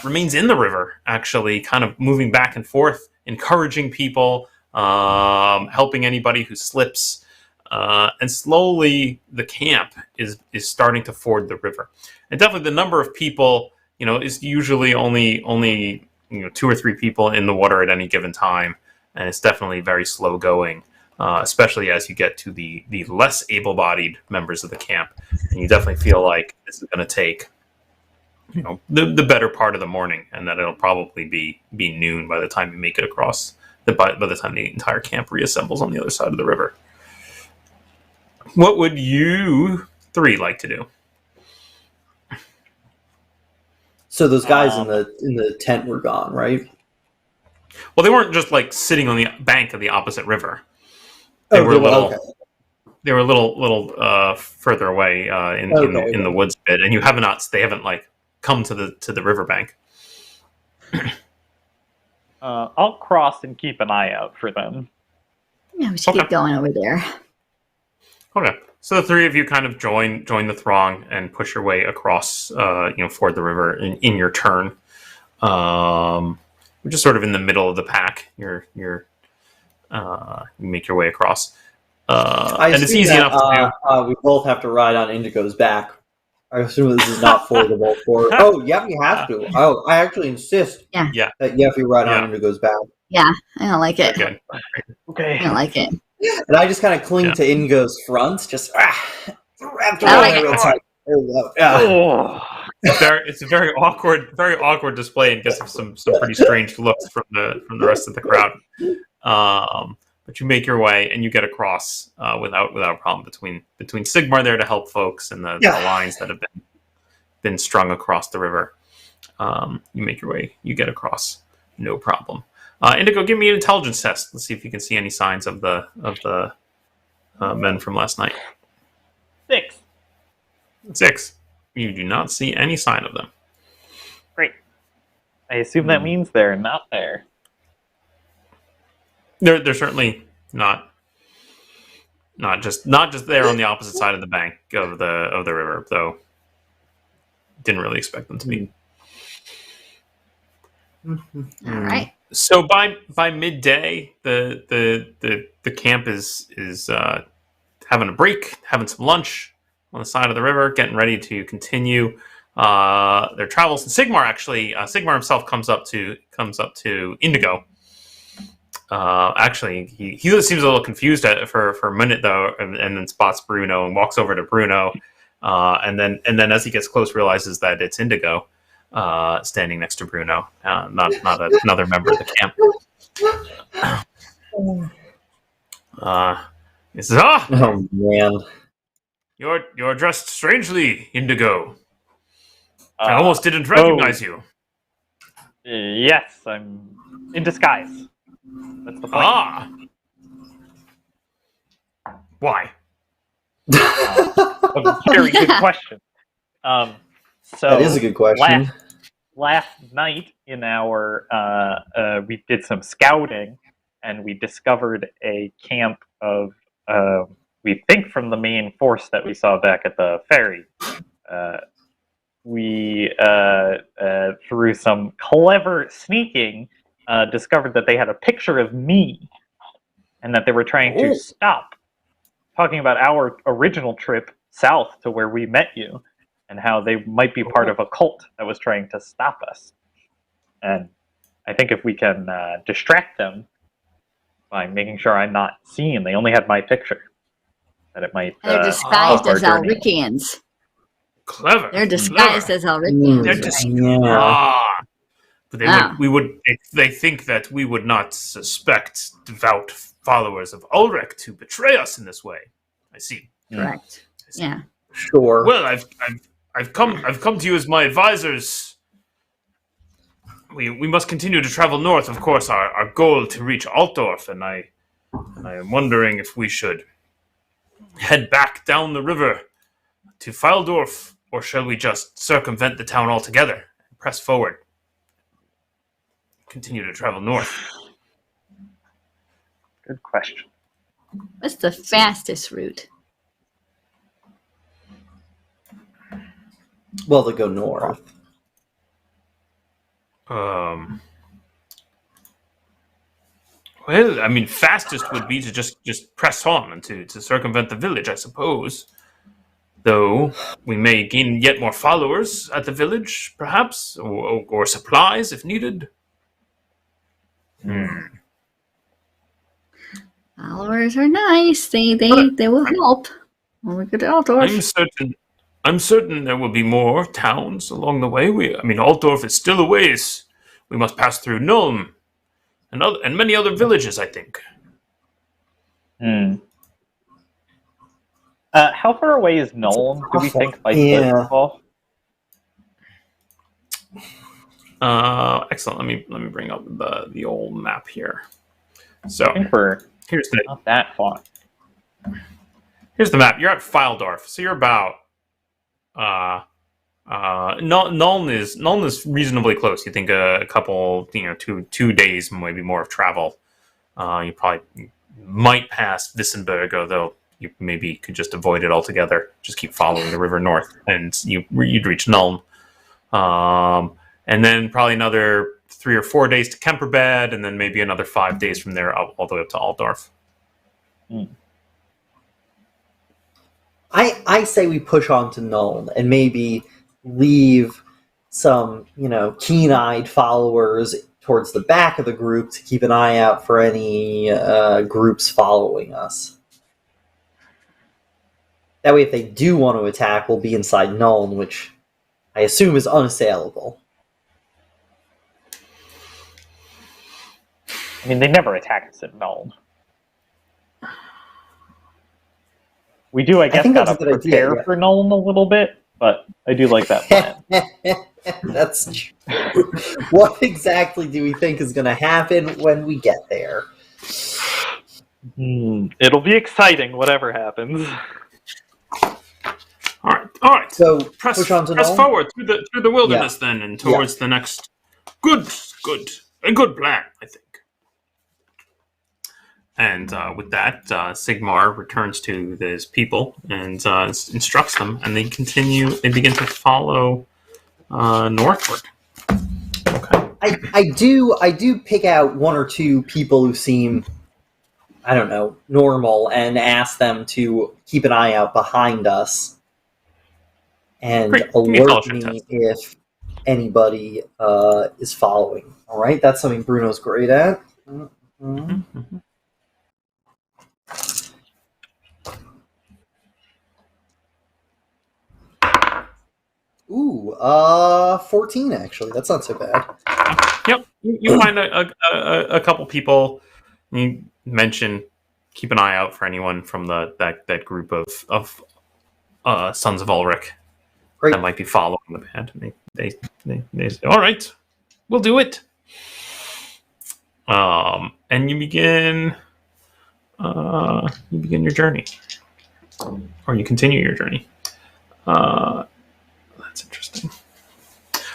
remains in the river, actually, kind of moving back and forth, encouraging people, helping anybody who slips. And slowly the camp is starting to ford the river. And definitely the number of people, is usually only 2 or 3 people in the water at any given time. And it's definitely very slow going. Especially as you get to the less able-bodied members of the camp. And you definitely feel like this is going to take the better part of the morning, and that it'll probably be noon by the time you make it across. By the time the entire camp reassembles on the other side of the river. What would you three like to do? So those guys in the tent were gone, right? Well, they weren't just like sitting on the bank of the opposite river. They were okay. They were a little further away in the woods bit, and they haven't like come to the riverbank. I'll cross and keep an eye out for them. Yeah, we should keep going over there. Okay, so the three of you kind of join the throng and push your way across, ford the river in your turn. We're just sort of in the middle of the pack. You make your way across, and it's easy enough to do. We both have to ride on Indigo's back. I assume this is not fordable for. Oh, Yeffi has to. Oh, I actually insist. Yeah. That Yeffi ride on Indigo's back. Yeah, I don't like it. Okay. I don't like it. And I just kind of cling to Indigo's front, just wrapped I like around it. tight. It's a very awkward display, and gets some pretty strange looks from the rest of the crowd. But you make your way and you get across without problem between Sigmar there to help folks and the lines that have been strung across the river. You make your way, you get across, no problem. Indigo, give me an intelligence test. Let's see if you can see any signs of the men from last night. 6. You do not see any sign of them. Great. I assume that means they're not there. They're certainly not just there on the opposite side of the bank of the river, though. Didn't really expect them to be. All right. So by midday, the camp is having a break, having some lunch on the side of the river, getting ready to continue their travels. And Sigmar himself comes up to Indigo. Actually, he seems a little confused for a minute though, and then spots Bruno and walks over to Bruno, and then as he gets close, realizes that it's Indigo standing next to Bruno, not another member of the camp. He says, Oh man, you're dressed strangely, Indigo. I almost didn't recognize you. Yes, I'm in disguise. That's the point. Why? A very good question. So that is a good question. Last night in our we did some scouting, and we discovered a camp of we think from the main force that we saw back at the ferry. We through some clever sneaking discovered that they had a picture of me, and that they were trying to stop talking about our original trip south to where we met you, and how they might be part of a cult that was trying to stop us. And I think if we can distract them by making sure I'm not seen, they only had my picture, that it might They're disguised as journey. Alricians. Clever. They're disguised as Alricians. But they think that we would not suspect devout followers of Ulrich to betray us in this way. I see. Correct. Yeah. Sure. Well, I've come to you as my advisors. We must continue to travel north. Of course, our goal to reach Altdorf, and I am wondering if we should head back down the river to Altdorf, or shall we just circumvent the town altogether and press forward? Continue to travel north. Good question. What's the fastest route? Well, to go north. Well, I mean, fastest would be to just press on and to circumvent the village, I suppose. Though we may gain yet more followers at the village, perhaps, or supplies if needed. Followers are nice. They will help when we go to Altdorf. I'm certain there will be more towns along the way. Altdorf is still a ways. We must pass through Nulm and many other villages, I think. How far away is Nuln, do we think, by football? Excellent. Let me bring up the old map here. So I think we're here's not that far. Here's the map. You're at Altdorf, so you're about Nuln is reasonably close. You think a couple, 2 days, maybe more of travel. You probably might pass Wissenberg, although you maybe could just avoid it altogether. Just keep following the river north, and you'd reach Nuln. And then probably another 3 or 4 days to Kemperbad, and then maybe another 5 days from there all the way up to Altdorf. I say we push on to Nuln and maybe leave some, keen-eyed followers towards the back of the group to keep an eye out for any groups following us. That way, if they do want to attack, we'll be inside Nuln, which I assume is unassailable. They never attack us at Nuln. We do, I guess, gotta prepare for Nuln a little bit, but I do like that plan. That's true. What exactly do we think is going to happen when we get there? It'll be exciting, whatever happens. All right. So press forward through the wilderness then, and towards the next good plan, I think. And with that, Sigmar returns to his people and instructs them, and they begin to follow northward. Okay. I do pick out 1 or 2 people who seem, I don't know, normal, and ask them to keep an eye out behind us and alert me if anybody is following. All right, that's something Bruno's great at. Mm-hmm. Ooh, 14 actually. That's not so bad. Yep, you find a couple people. You mention keep an eye out for anyone from that group of Sons of Ulrich that might be following the band. They say, "All right, we'll do it." And you begin your journey, or you continue your journey. That's interesting.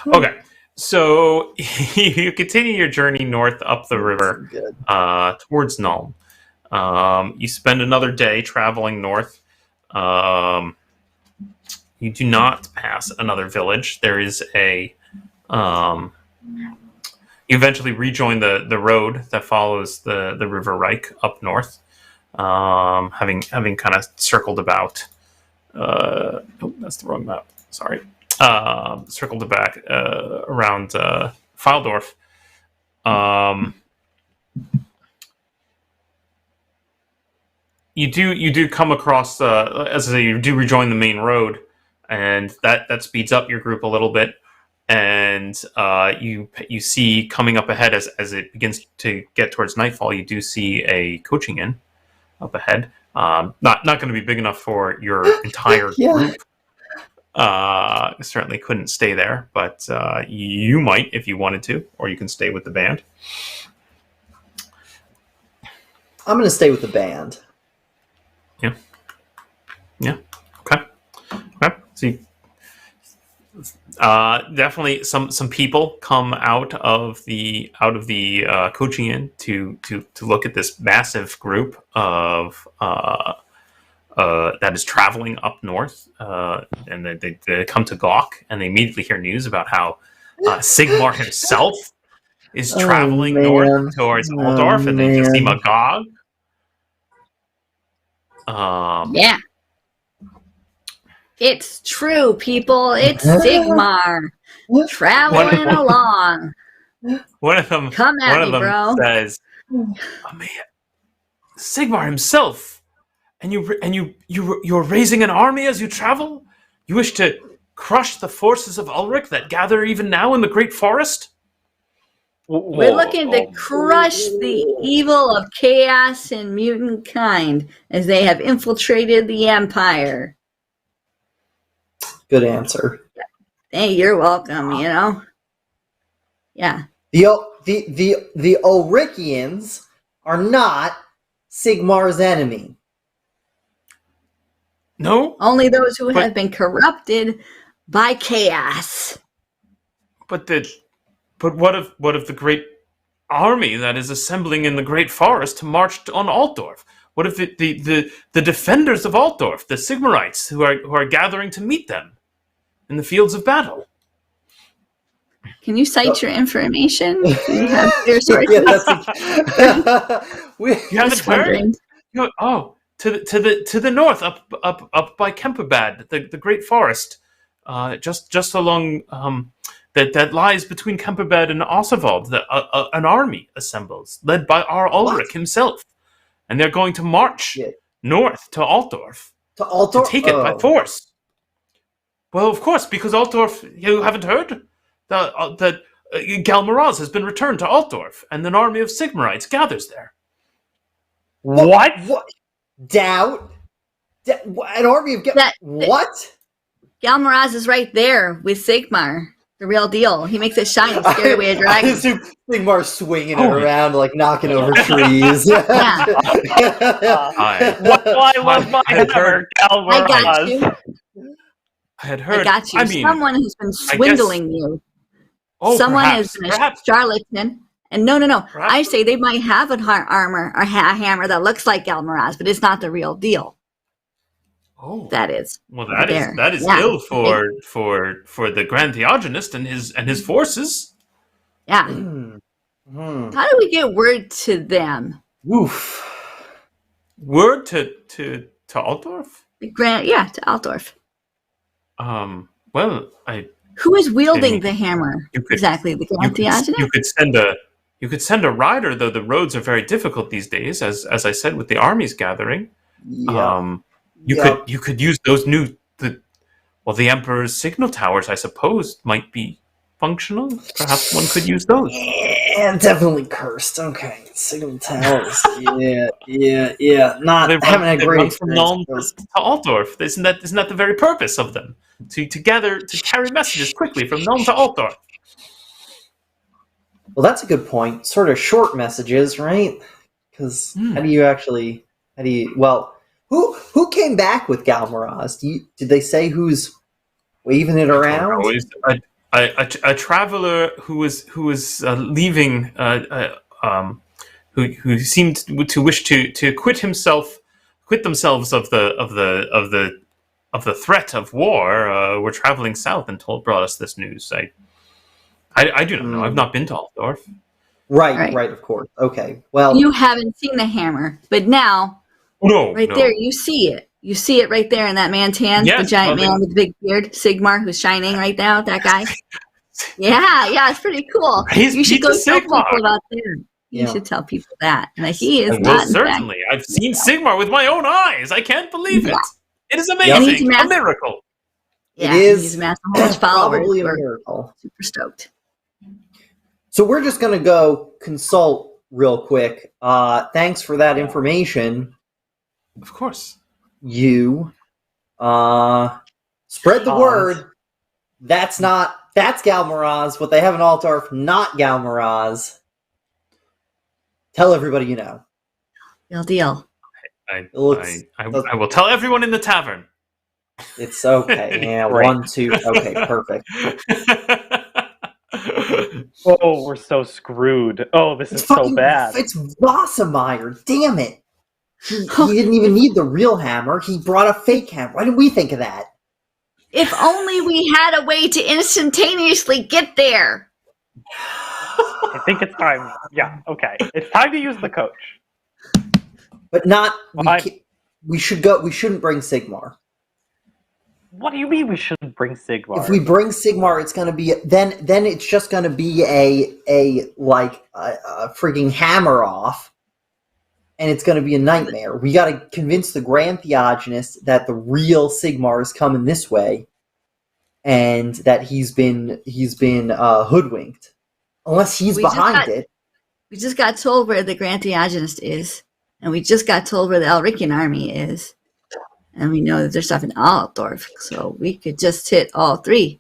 Okay, so you continue your journey north up the river towards Nuln. You spend another day traveling north. You do not pass another village. There is you eventually rejoin the road that follows the River Reich up north, having kind of circled about. That's the wrong map. Sorry. Circled it back around Altdorf. You do come across as I say, you do rejoin the main road, and that speeds up your group a little bit. And you see coming up ahead as it begins to get towards nightfall, you do see a coaching inn up ahead. Not going to be big enough for your entire group. Certainly couldn't stay there, but you might if you wanted to, or you can stay with the band. I'm going to stay with the band. Yeah. Okay. So definitely some people come out of the coaching inn to look at this massive group of that is traveling up north, and they come to Gawk, and they immediately hear news about how Sigmar himself is traveling north towards Altdorf, and they just seem agog. Yeah. It's true, people. It's Sigmar traveling along. One of them says, "Oh man, Sigmar himself, and you're raising an army as you travel. You wish to crush the forces of Ulrich that gather even now in the Great Forest? We're looking to crush the evil of chaos and mutant kind as they have infiltrated the Empire. Good answer. Hey, you're welcome, you know? Yeah. The Ulrichians are not Sigmar's enemy. No, Only those who have been corrupted by chaos. but what of the great army that is assembling in the Great Forest to march on Altdorf? What if the defenders of Altdorf, the Sigmarites, who are gathering to meet them in the fields of battle? Can you cite your information? Do you have your sources? We, You haven't heard? To the north, up by Kemperbad, the Great Forest, just along that lies between Kemperbad and Oswald. An army assembles, led by our Ulrich himself, and they're going to march north to Altdorf to take it by force. Well, of course, because Altdorf. You haven't heard that Galmaraz has been returned to Altdorf, and an army of Sigmarites gathers there. What? Doubt? An army of what? Galmaraz is right there with Sigmar, the real deal. He makes it shine and scare away a I dragon. assume Sigmar's swinging it around, like knocking over trees. Yeah. What do I love my hammer, Galmaraz? I got you. I had heard. I got you. I mean, someone who's been swindling you. Oh, Someone perhaps, has been a charlatan. And no. Perhaps. I say they might have an armor or a hammer that looks like Galmaraz, but it's not the real deal. Oh, That is. well, that is Yeah. ill for the Grand Theogenist and his forces. Yeah. Hmm. How do we get word to them? Oof. Word to Altdorf. To Altdorf. Well, Who is wielding mean, the hammer? you could- Exactly, the Grand Theogenist? you could send a rider, though the roads are very difficult these days, as I said, with the armies gathering. Yeah. You could use those the Emperor's signal towers, I suppose, might be functional. Perhaps one could use those. Yeah, definitely cursed. Okay, signal towers. Yeah. Not They having a great run from Nuln experience. to Altdorf. Isn't that the very purpose of them? To carry messages quickly from Nuln to Altdorf. Well, that's a good point. Sort of short messages, right? Because how do you? Well, who came back with Galmaraz? Did they say who's waving it around? A traveler who was leaving, who seemed to wish to quit themselves of the threat of war. Were traveling south and brought us this news. I do not know. I've not been to Altdorf. Right, of course. Okay, well, You haven't seen the hammer, but now, No, there, you see it. You see it right there in that man's hand, Yes, the giant man with the big beard, Sigmar, who's shining right now, that guy. Yeah, it's pretty cool. He's You should go Peter tell Sigmar. people about that. You Yeah. should tell people that. And he is I will not, in fact, certainly. I've seen Sigmar with my own eyes. I can't believe it. It is And he's amazing. A massive. miracle. Yeah, It is he's amassed a whole bunch of followers. probably a We're miracle. super stoked. So we're just going to go consult real quick. Thanks for that information. Of course. You spread the word. That's Galmaraz. What they have in Altdorf, not Galmaraz. Tell everybody you know. Real deal. I looks- will tell everyone in the tavern. It's okay. Yeah, Great. 1, 2. Okay, perfect. Oh, we're so screwed. Oh, this is so bad. It's Wassemeyer. Damn it. He didn't even need the real hammer. He brought a fake hammer. Why didn't we think of that? If only we had a way to instantaneously get there. I think it's time. Yeah, okay. It's time to use the coach. But not. Well, We should go. We shouldn't bring Sigmar. What do you mean we shouldn't bring Sigmar? If we bring Sigmar, it's going to be then it's just going to be a freaking hammer off, and it's going to be a nightmare. We got to convince the Grand Theogenist that the real Sigmar is coming this way, and that he's been hoodwinked. Unless he's We just behind got- it. We just got told where the Grand Theogenist is, and we just got told where the Elrikian army is, and we know that there's stuff in Altdorf, so we could just hit all three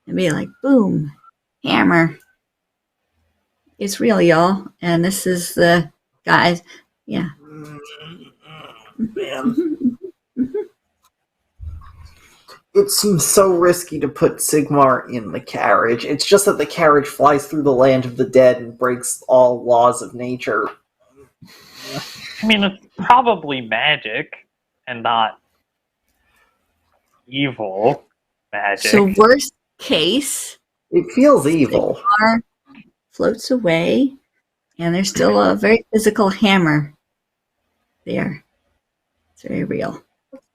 and be like, boom, hammer. It's real, y'all, and this is the guys. Yeah. Man. It seems so risky to put Sigmar in the carriage. It's just that the carriage flies through the land of the dead and breaks all laws of nature. I mean, it's probably magic and not evil magic. So worst case, It feels evil. Sigmar floats away, and there's still a very physical hammer there. It's very real.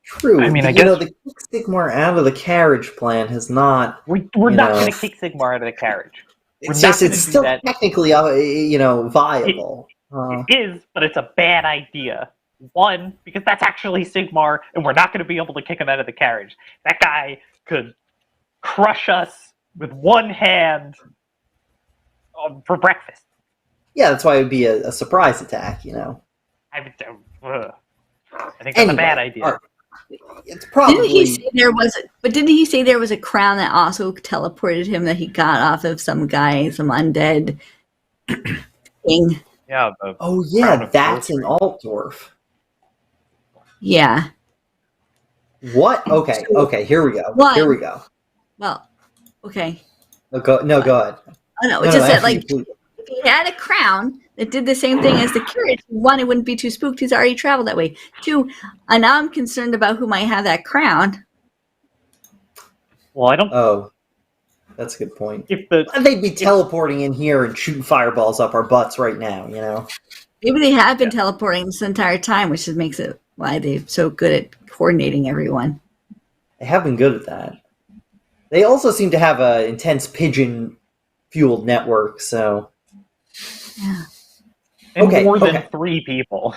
True. I mean, I you know, guess- the kick Sigmar out of the carriage plan has not. We're You not know. going to kick Sigmar out of the carriage. It's not just gonna it's do still that. technically viable. It is, but it's a bad idea. One, because that's actually Sigmar, and we're not going to be able to kick him out of the carriage. That guy could crush us with one hand for breakfast. Yeah, that's why it would be a surprise attack. You know. I think that's a bad idea. alright. It's probably. Didn't he say there was? But didn't he say there was a crown that also teleported him that he got off of some guy, some undead thing? Yeah. Oh Crown yeah, of that's in Sorcery. Altdorf. Yeah. What? Okay. Here we go. What? Here we go. Well, okay. No, go ahead. I know. No, It's just that, after you, like, please. if he had a crown that did the same thing as the carriage, one, it wouldn't be too spooked. He's already traveled that way. Two, and now I'm concerned about who might have that crown. Well, I don't. Oh, that's a good point. If the They'd be teleporting in here and shooting fireballs up our butts right now. You know. Maybe they have been teleporting this entire time, which just makes it why they're so good at coordinating everyone. They have been good at that. They also seem to have an intense pigeon-fueled network, so... Yeah. and Okay, more than okay. 3 people.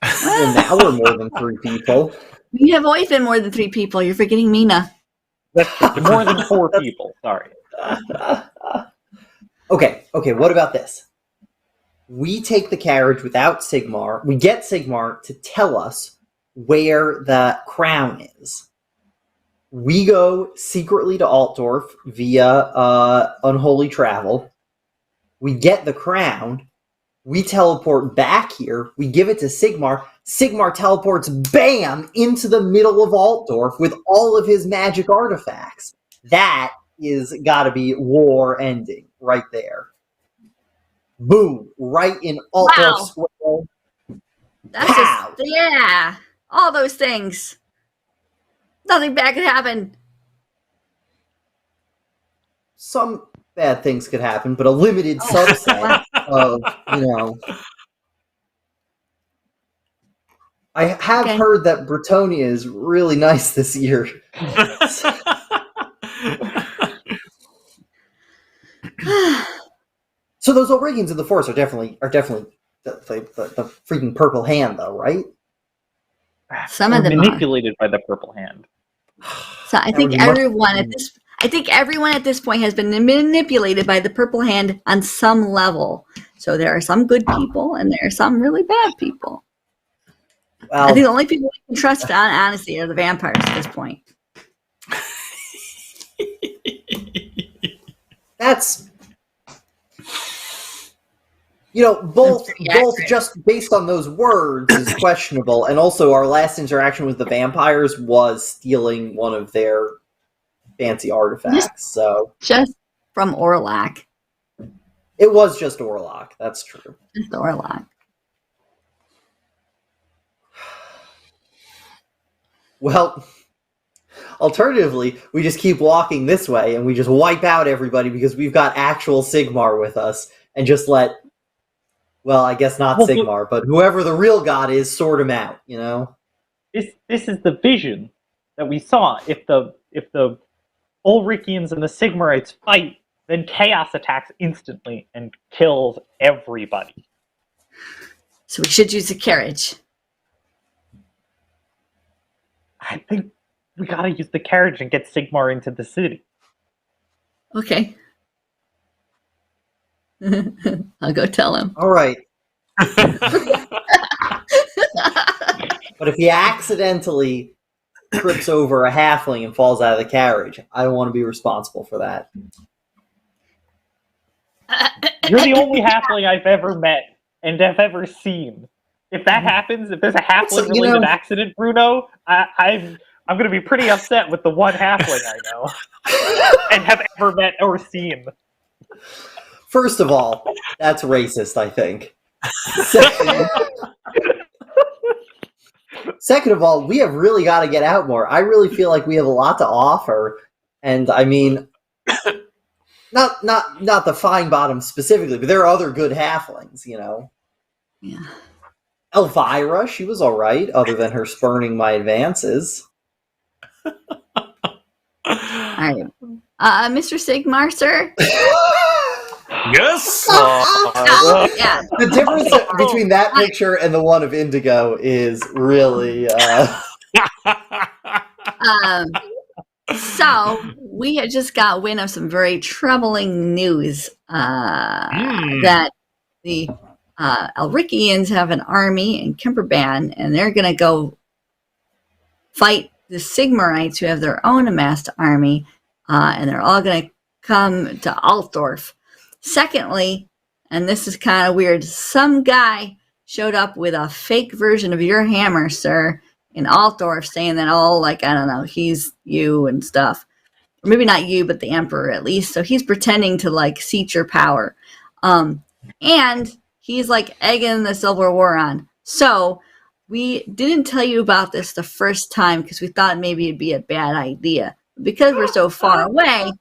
Well, now we're more than 3 people. You have always been more than 3 people. You're forgetting Mina. That's true. More than 4 people. Sorry. Okay, what about this? We take the carriage without Sigmar. We get Sigmar to tell us where the crown is. We go secretly to Altdorf via unholy travel. We get the crown. We teleport back here. We give it to Sigmar. Sigmar teleports, bam, into the middle of Altdorf with all of his magic artifacts. That is gotta be war ending right there. Boom, right in Altdorf Wow. Square. That's Pow! just, yeah. All those things. Nothing bad could happen. Some bad things could happen, but a limited subset of, I have Okay. heard that Bretonia is really nice this year. So those O'Regans in the forest are definitely the freaking purple hand, though, right? Some We're of them are. manipulated by the purple hand. So I That think would be much- everyone at this point has been manipulated by the purple hand on some level. So there are some good people and there are some really bad people. I think Well, the only people we can trust, honestly, are the vampires at this point. that's both That's pretty accurate. just based on those words is questionable, and also our last interaction with the vampires was stealing one of their fancy artifacts. So Just from Orlac. it was just Orlok. That's true. Just Orlac. Well, alternatively, we just keep walking this way and we just wipe out everybody because we've got actual Sigmar with us and just let, well, I guess not Well, Sigmar, but whoever the real god is, sort him out, This is the vision that we saw. If the Ulrichians and the Sigmarites fight, then chaos attacks instantly and kills everybody. So we should use the carriage. I think we gotta use the carriage and get Sigmar into the city. Okay. I'll go tell him. All right. But if he accidentally trips over a halfling and falls out of the carriage, I don't want to be responsible for that. You're the only halfling I've ever met and have ever seen. If that happens, if there's a halfling-related accident, Bruno, I'm going to be pretty upset with the one halfling I know and have ever met or seen. First of all, that's racist, I think. Second of all, we have really got to get out more. I really feel like we have a lot to offer, and I mean, not the Fine Bottom specifically, but there are other good halflings, you know. Yeah. Elvira, she was all right, other than her spurning my advances. All right. Mr. Sigmar, sir? Yes. Yeah. The difference between that picture and the one of Indigo is really. So we had just got wind of some very troubling news that the Elricians have an army in Kemperban, and they're going to go fight the Sigmarites, who have their own amassed army, and they're all going to come to Altdorf. Secondly, and this is kind of weird, some guy showed up with a fake version of your hammer, sir, in Altdorf, saying that, oh, like, I don't know, he's you and stuff. Or maybe not you, but the Emperor at least. So he's pretending to, like, seat your power. And he's, like, egging the Civil War on. So we didn't tell you about this the first time because we thought maybe it'd be a bad idea. Because we're so far away,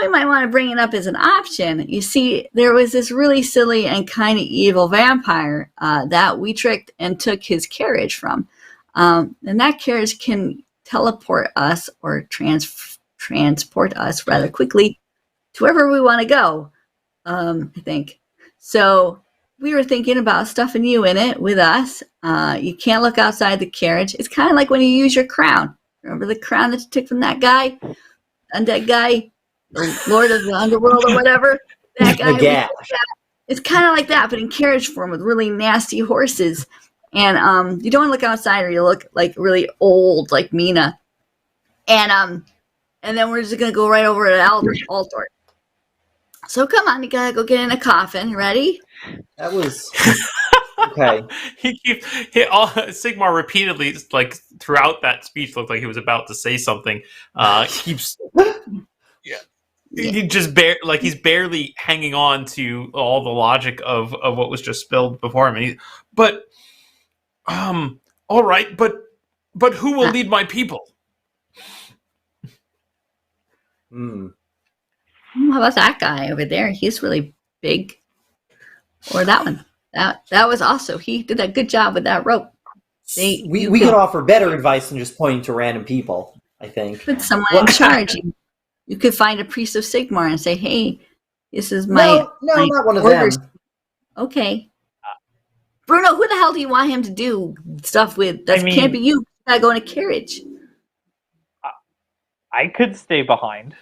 we might want to bring it up as an option. You see, there was this really silly and kind of evil vampire that we tricked and took his carriage from. And that carriage can teleport us or transport us rather quickly to wherever we want to go, I think. So we were thinking about stuffing you in it with us. You can't look outside the carriage. It's kind of like when you use your crown. Remember the crown that you took from that guy? Undead guy? The Lord of the Underworld or whatever? That guy. It's kind of like that, but in carriage form with really nasty horses. And you don't want to look outside or you look like really old, like Mina. And then we're just going to go right over to Altdorf. So come on, you got to go get in a coffin. Ready? That was... Okay. Sigmar repeatedly, like throughout that speech, looked like he was about to say something. Keeps, he just he's barely hanging on to all the logic of what was just spilled before him. All right, but who will lead my people? How about that guy over there? He's really big. Or that one. That was also, he did a good job with that rope. We could offer better advice than just pointing to random people, I think. Put someone in charge. You could find a priest of Sigmar and say, hey, this is my... No, not one of orders. them. Okay. Bruno, who the hell do you want him to do stuff with? That can't be you. You gotta go in a carriage. I could stay behind.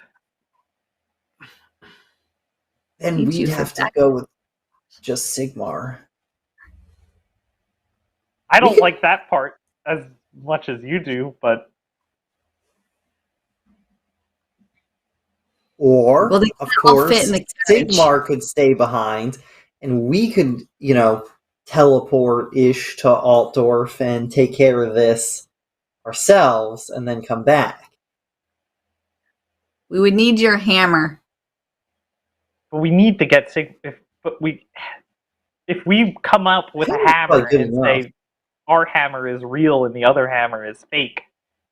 Then we'd have to go with just Sigmar. I don't like that part as much as you do, but... Or, well, of course, Sigmar could stay behind, and we could, teleport-ish to Altdorf and take care of this ourselves, and then come back. We would need your hammer. But we need to get if we come up with a hammer and say our hammer is real and the other hammer is fake,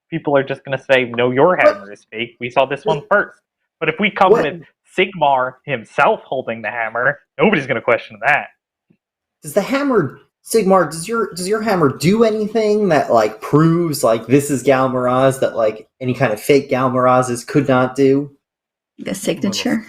people are just going to say, no, your hammer is fake. We saw this one first. But if we come with Sigmar himself holding the hammer, nobody's going to question that. Does the hammer, Sigmar, does your hammer do anything that proves this is Galmaraz that any kind of fake Galmarazes could not do? The signature.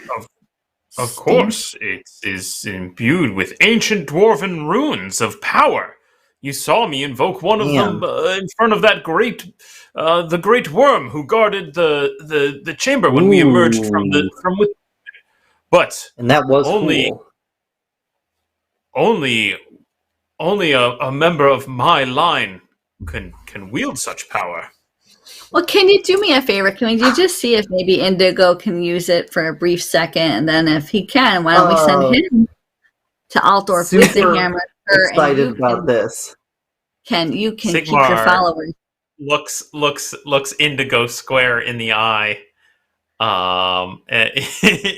Of course, it is imbued with ancient dwarven runes of power. You saw me invoke one of Damn. them in front of that the great worm who guarded the chamber when we emerged Ooh. from with. But And that was only cool. only a member of my line can wield such power. Well, can you do me a favor? Can you just see if maybe Indigo can use it for a brief second, and then if he can, why don't we send him to Altdorf with the Super hammer? excited about this. You can keep your Sigmar followers. looks Indigo square in the eye.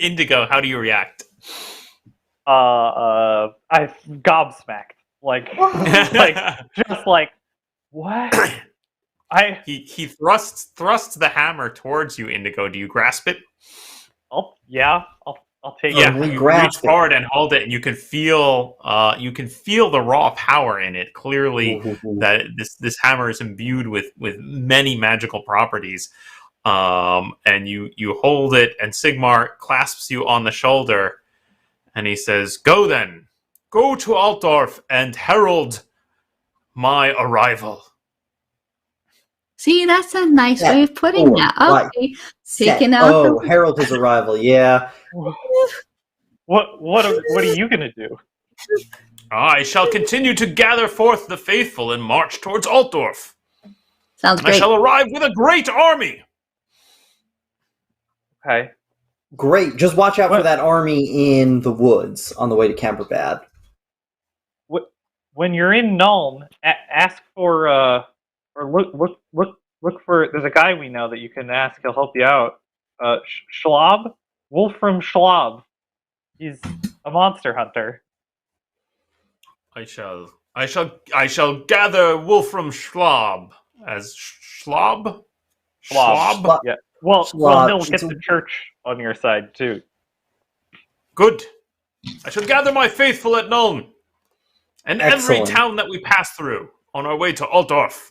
Indigo, how do you react? I gobsmacked. Like just like what? He thrusts the hammer towards you, Indigo. Do you grasp it? I'll take Yeah, it. we you grasp reach it. forward and hold it, and you can feel the raw power in it. Clearly, that this hammer is imbued with many magical properties. And you hold it, and Sigmar clasps you on the shoulder, and he says, "Go then, go to Altdorf and herald my arrival." See, that's a nice Yeah. way of putting that. Okay, taking out Oh, herald his arrival. Yeah. What are you gonna do? I shall continue to gather forth the faithful and march towards Altdorf. Sounds And I great. shall arrive with a great army. Okay. Great. Just watch out for What? that army in the woods on the way to Camperbad. When you're in Nuln, ask for or look for. There's a guy we know that you can ask. He'll help you out. Schlob, Wolfram Schlob. He's a monster hunter. I shall gather Wolfram Schlob as Schlob. Schlob. Yeah. Well, Schlob. he'll get the church on your side too. Good. I shall gather my faithful at Nuln, and every Excellent. town that we pass through on our way to Altdorf.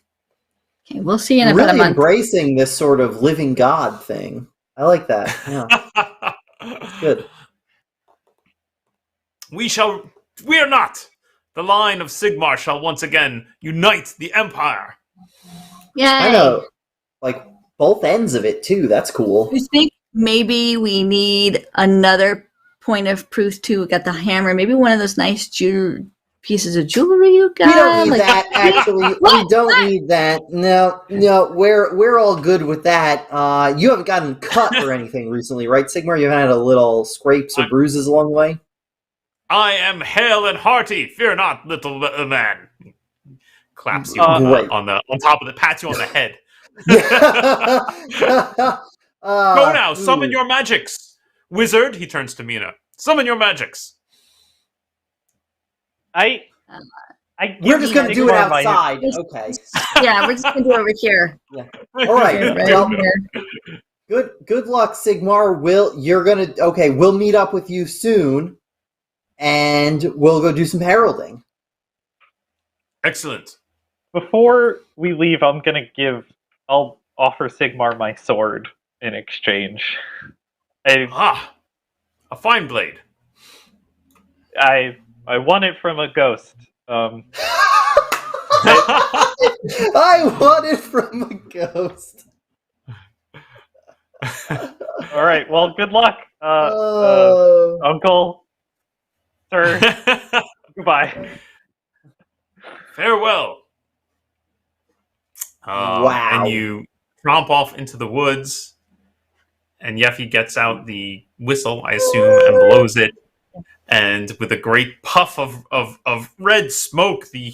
Okay, we'll see you in about a Really month. embracing this sort of living god thing. I like that. Yeah. Good. We are not. The line of Sigmar shall once again unite the Empire. Yay! I know. Like both ends of it too. That's cool. You think maybe we need another point of proof too? We got the hammer. Maybe one of those nice pieces of jewelry you got. We don't need like- that. Actually, we don't need that. No, we're all good with that. You haven't gotten cut or anything recently, right, Sigmar? You haven't had a little scrapes or bruises along the way. I am hale and hearty. Fear not, little man. Claps you Great. on top of the, pats you on the head. Go now, summon your magics, wizard. He turns to Mina. Summon your magics. We're We're just gonna do it outside. Okay. Yeah, we're just gonna do it over here. All right. Right Well, here. good luck, Sigmar. We'll meet up with you soon, and we'll go do some heralding. Excellent. Before we leave, I'll offer Sigmar my sword in exchange. A fine blade. I won it from a ghost. I want it from a ghost. All right. Well, good luck, Uncle, Sir. Goodbye. Farewell. Wow. And you tromp off into the woods, and Yeffi gets out the whistle, I assume, and blows it. And with a great puff of red smoke, the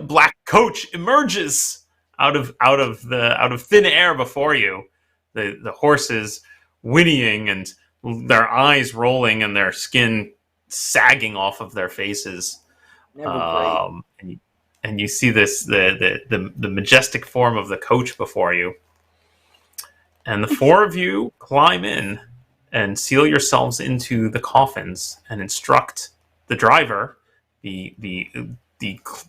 black coach emerges out of thin air before you. The horses whinnying and their eyes rolling and their skin sagging off of their faces. Never great. And you see the majestic form of the coach before you. And the four of you climb in and seal yourselves into the coffins and instruct the driver, the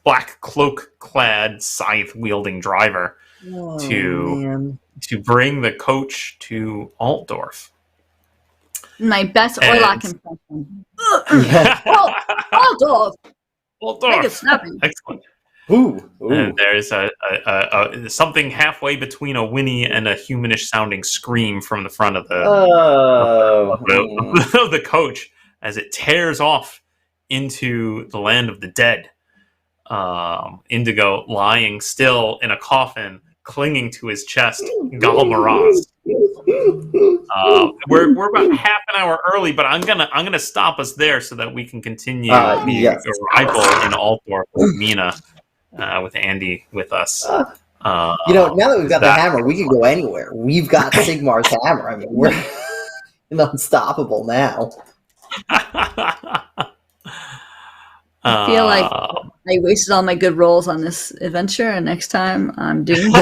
black cloak-clad, scythe-wielding driver, to bring the coach to Altdorf. My best And- Orlok impression. Altdorf, make it snappy. Excellent. Ooh. And there's a something halfway between a whinny and a humanish sounding scream from the front of the of the coach as it tears off into the land of the dead. Indigo lying still in a coffin, clinging to his chest. Gal Maraz. We're about half an hour early, but I'm gonna stop us there so that we can continue yes. the arrival in Altdorf with Mina, with Andy with us. Now that we've got the hammer, we can go anywhere. We've got Sigmar's hammer. I mean, we're unstoppable now. I feel like I wasted all my good rolls on this adventure, and next time I'm doomed.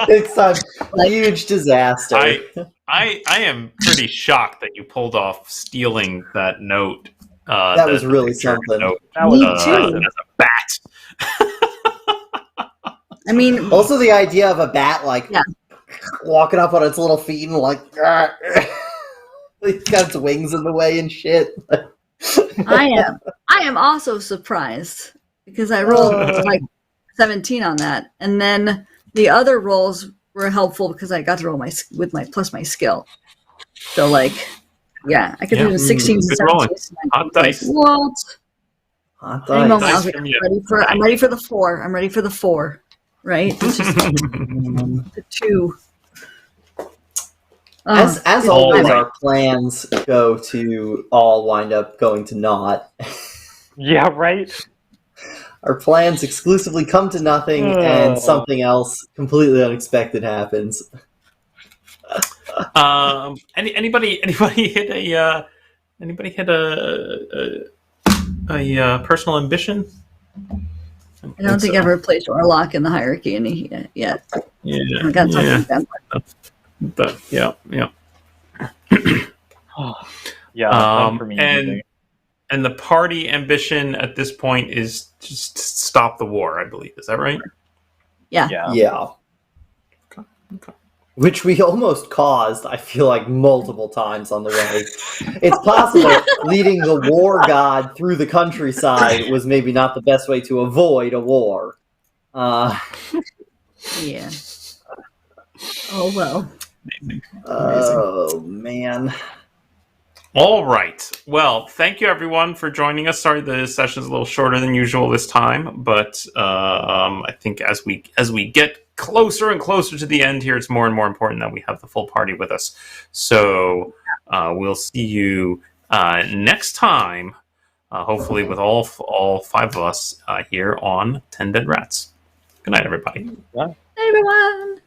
Next time, huge disaster. I am pretty shocked that you pulled off stealing that note. That was really something. Note, Me too. as a bat. I mean, Also, the idea of a bat Yeah. walking up on its little feet and it's got its wings in the way and shit. I am also surprised because I rolled like 17 on that, and then the other rolls were helpful because I got to roll my skill. So like, yeah, I could do the 16s and Good rolling. 17s. Hot dice. What? Hot Any moment, I dice. was like, I'm ready for the 4. I'm ready for the 4. Right? It's just the 2. As Oh, always, right. our plans all wind up going to naught. Yeah, right? Our plans exclusively come to nothing, and something else completely unexpected happens. Anybody hit a personal ambition? I don't think I've ever placed Orlok in the hierarchy yet. Yeah, I got something done. but yeah. Yeah, none for me. either. And the party ambition at this point is just to stop the war, I believe. Is that right? Yeah. Yeah. Okay. Which we almost caused, I feel like, multiple times on the way. It's possible leading the war god through the countryside was maybe not the best way to avoid a war. Yeah. Oh well. Oh, man. All right. Well, thank you everyone for joining us. Sorry the session's a little shorter than usual this time, but I think as we get closer and closer to the end here, it's more and more important that we have the full party with us. So we'll see you next time, hopefully with all 5 of us here on 10 Dead Rats. Good night, everybody. Hey everyone.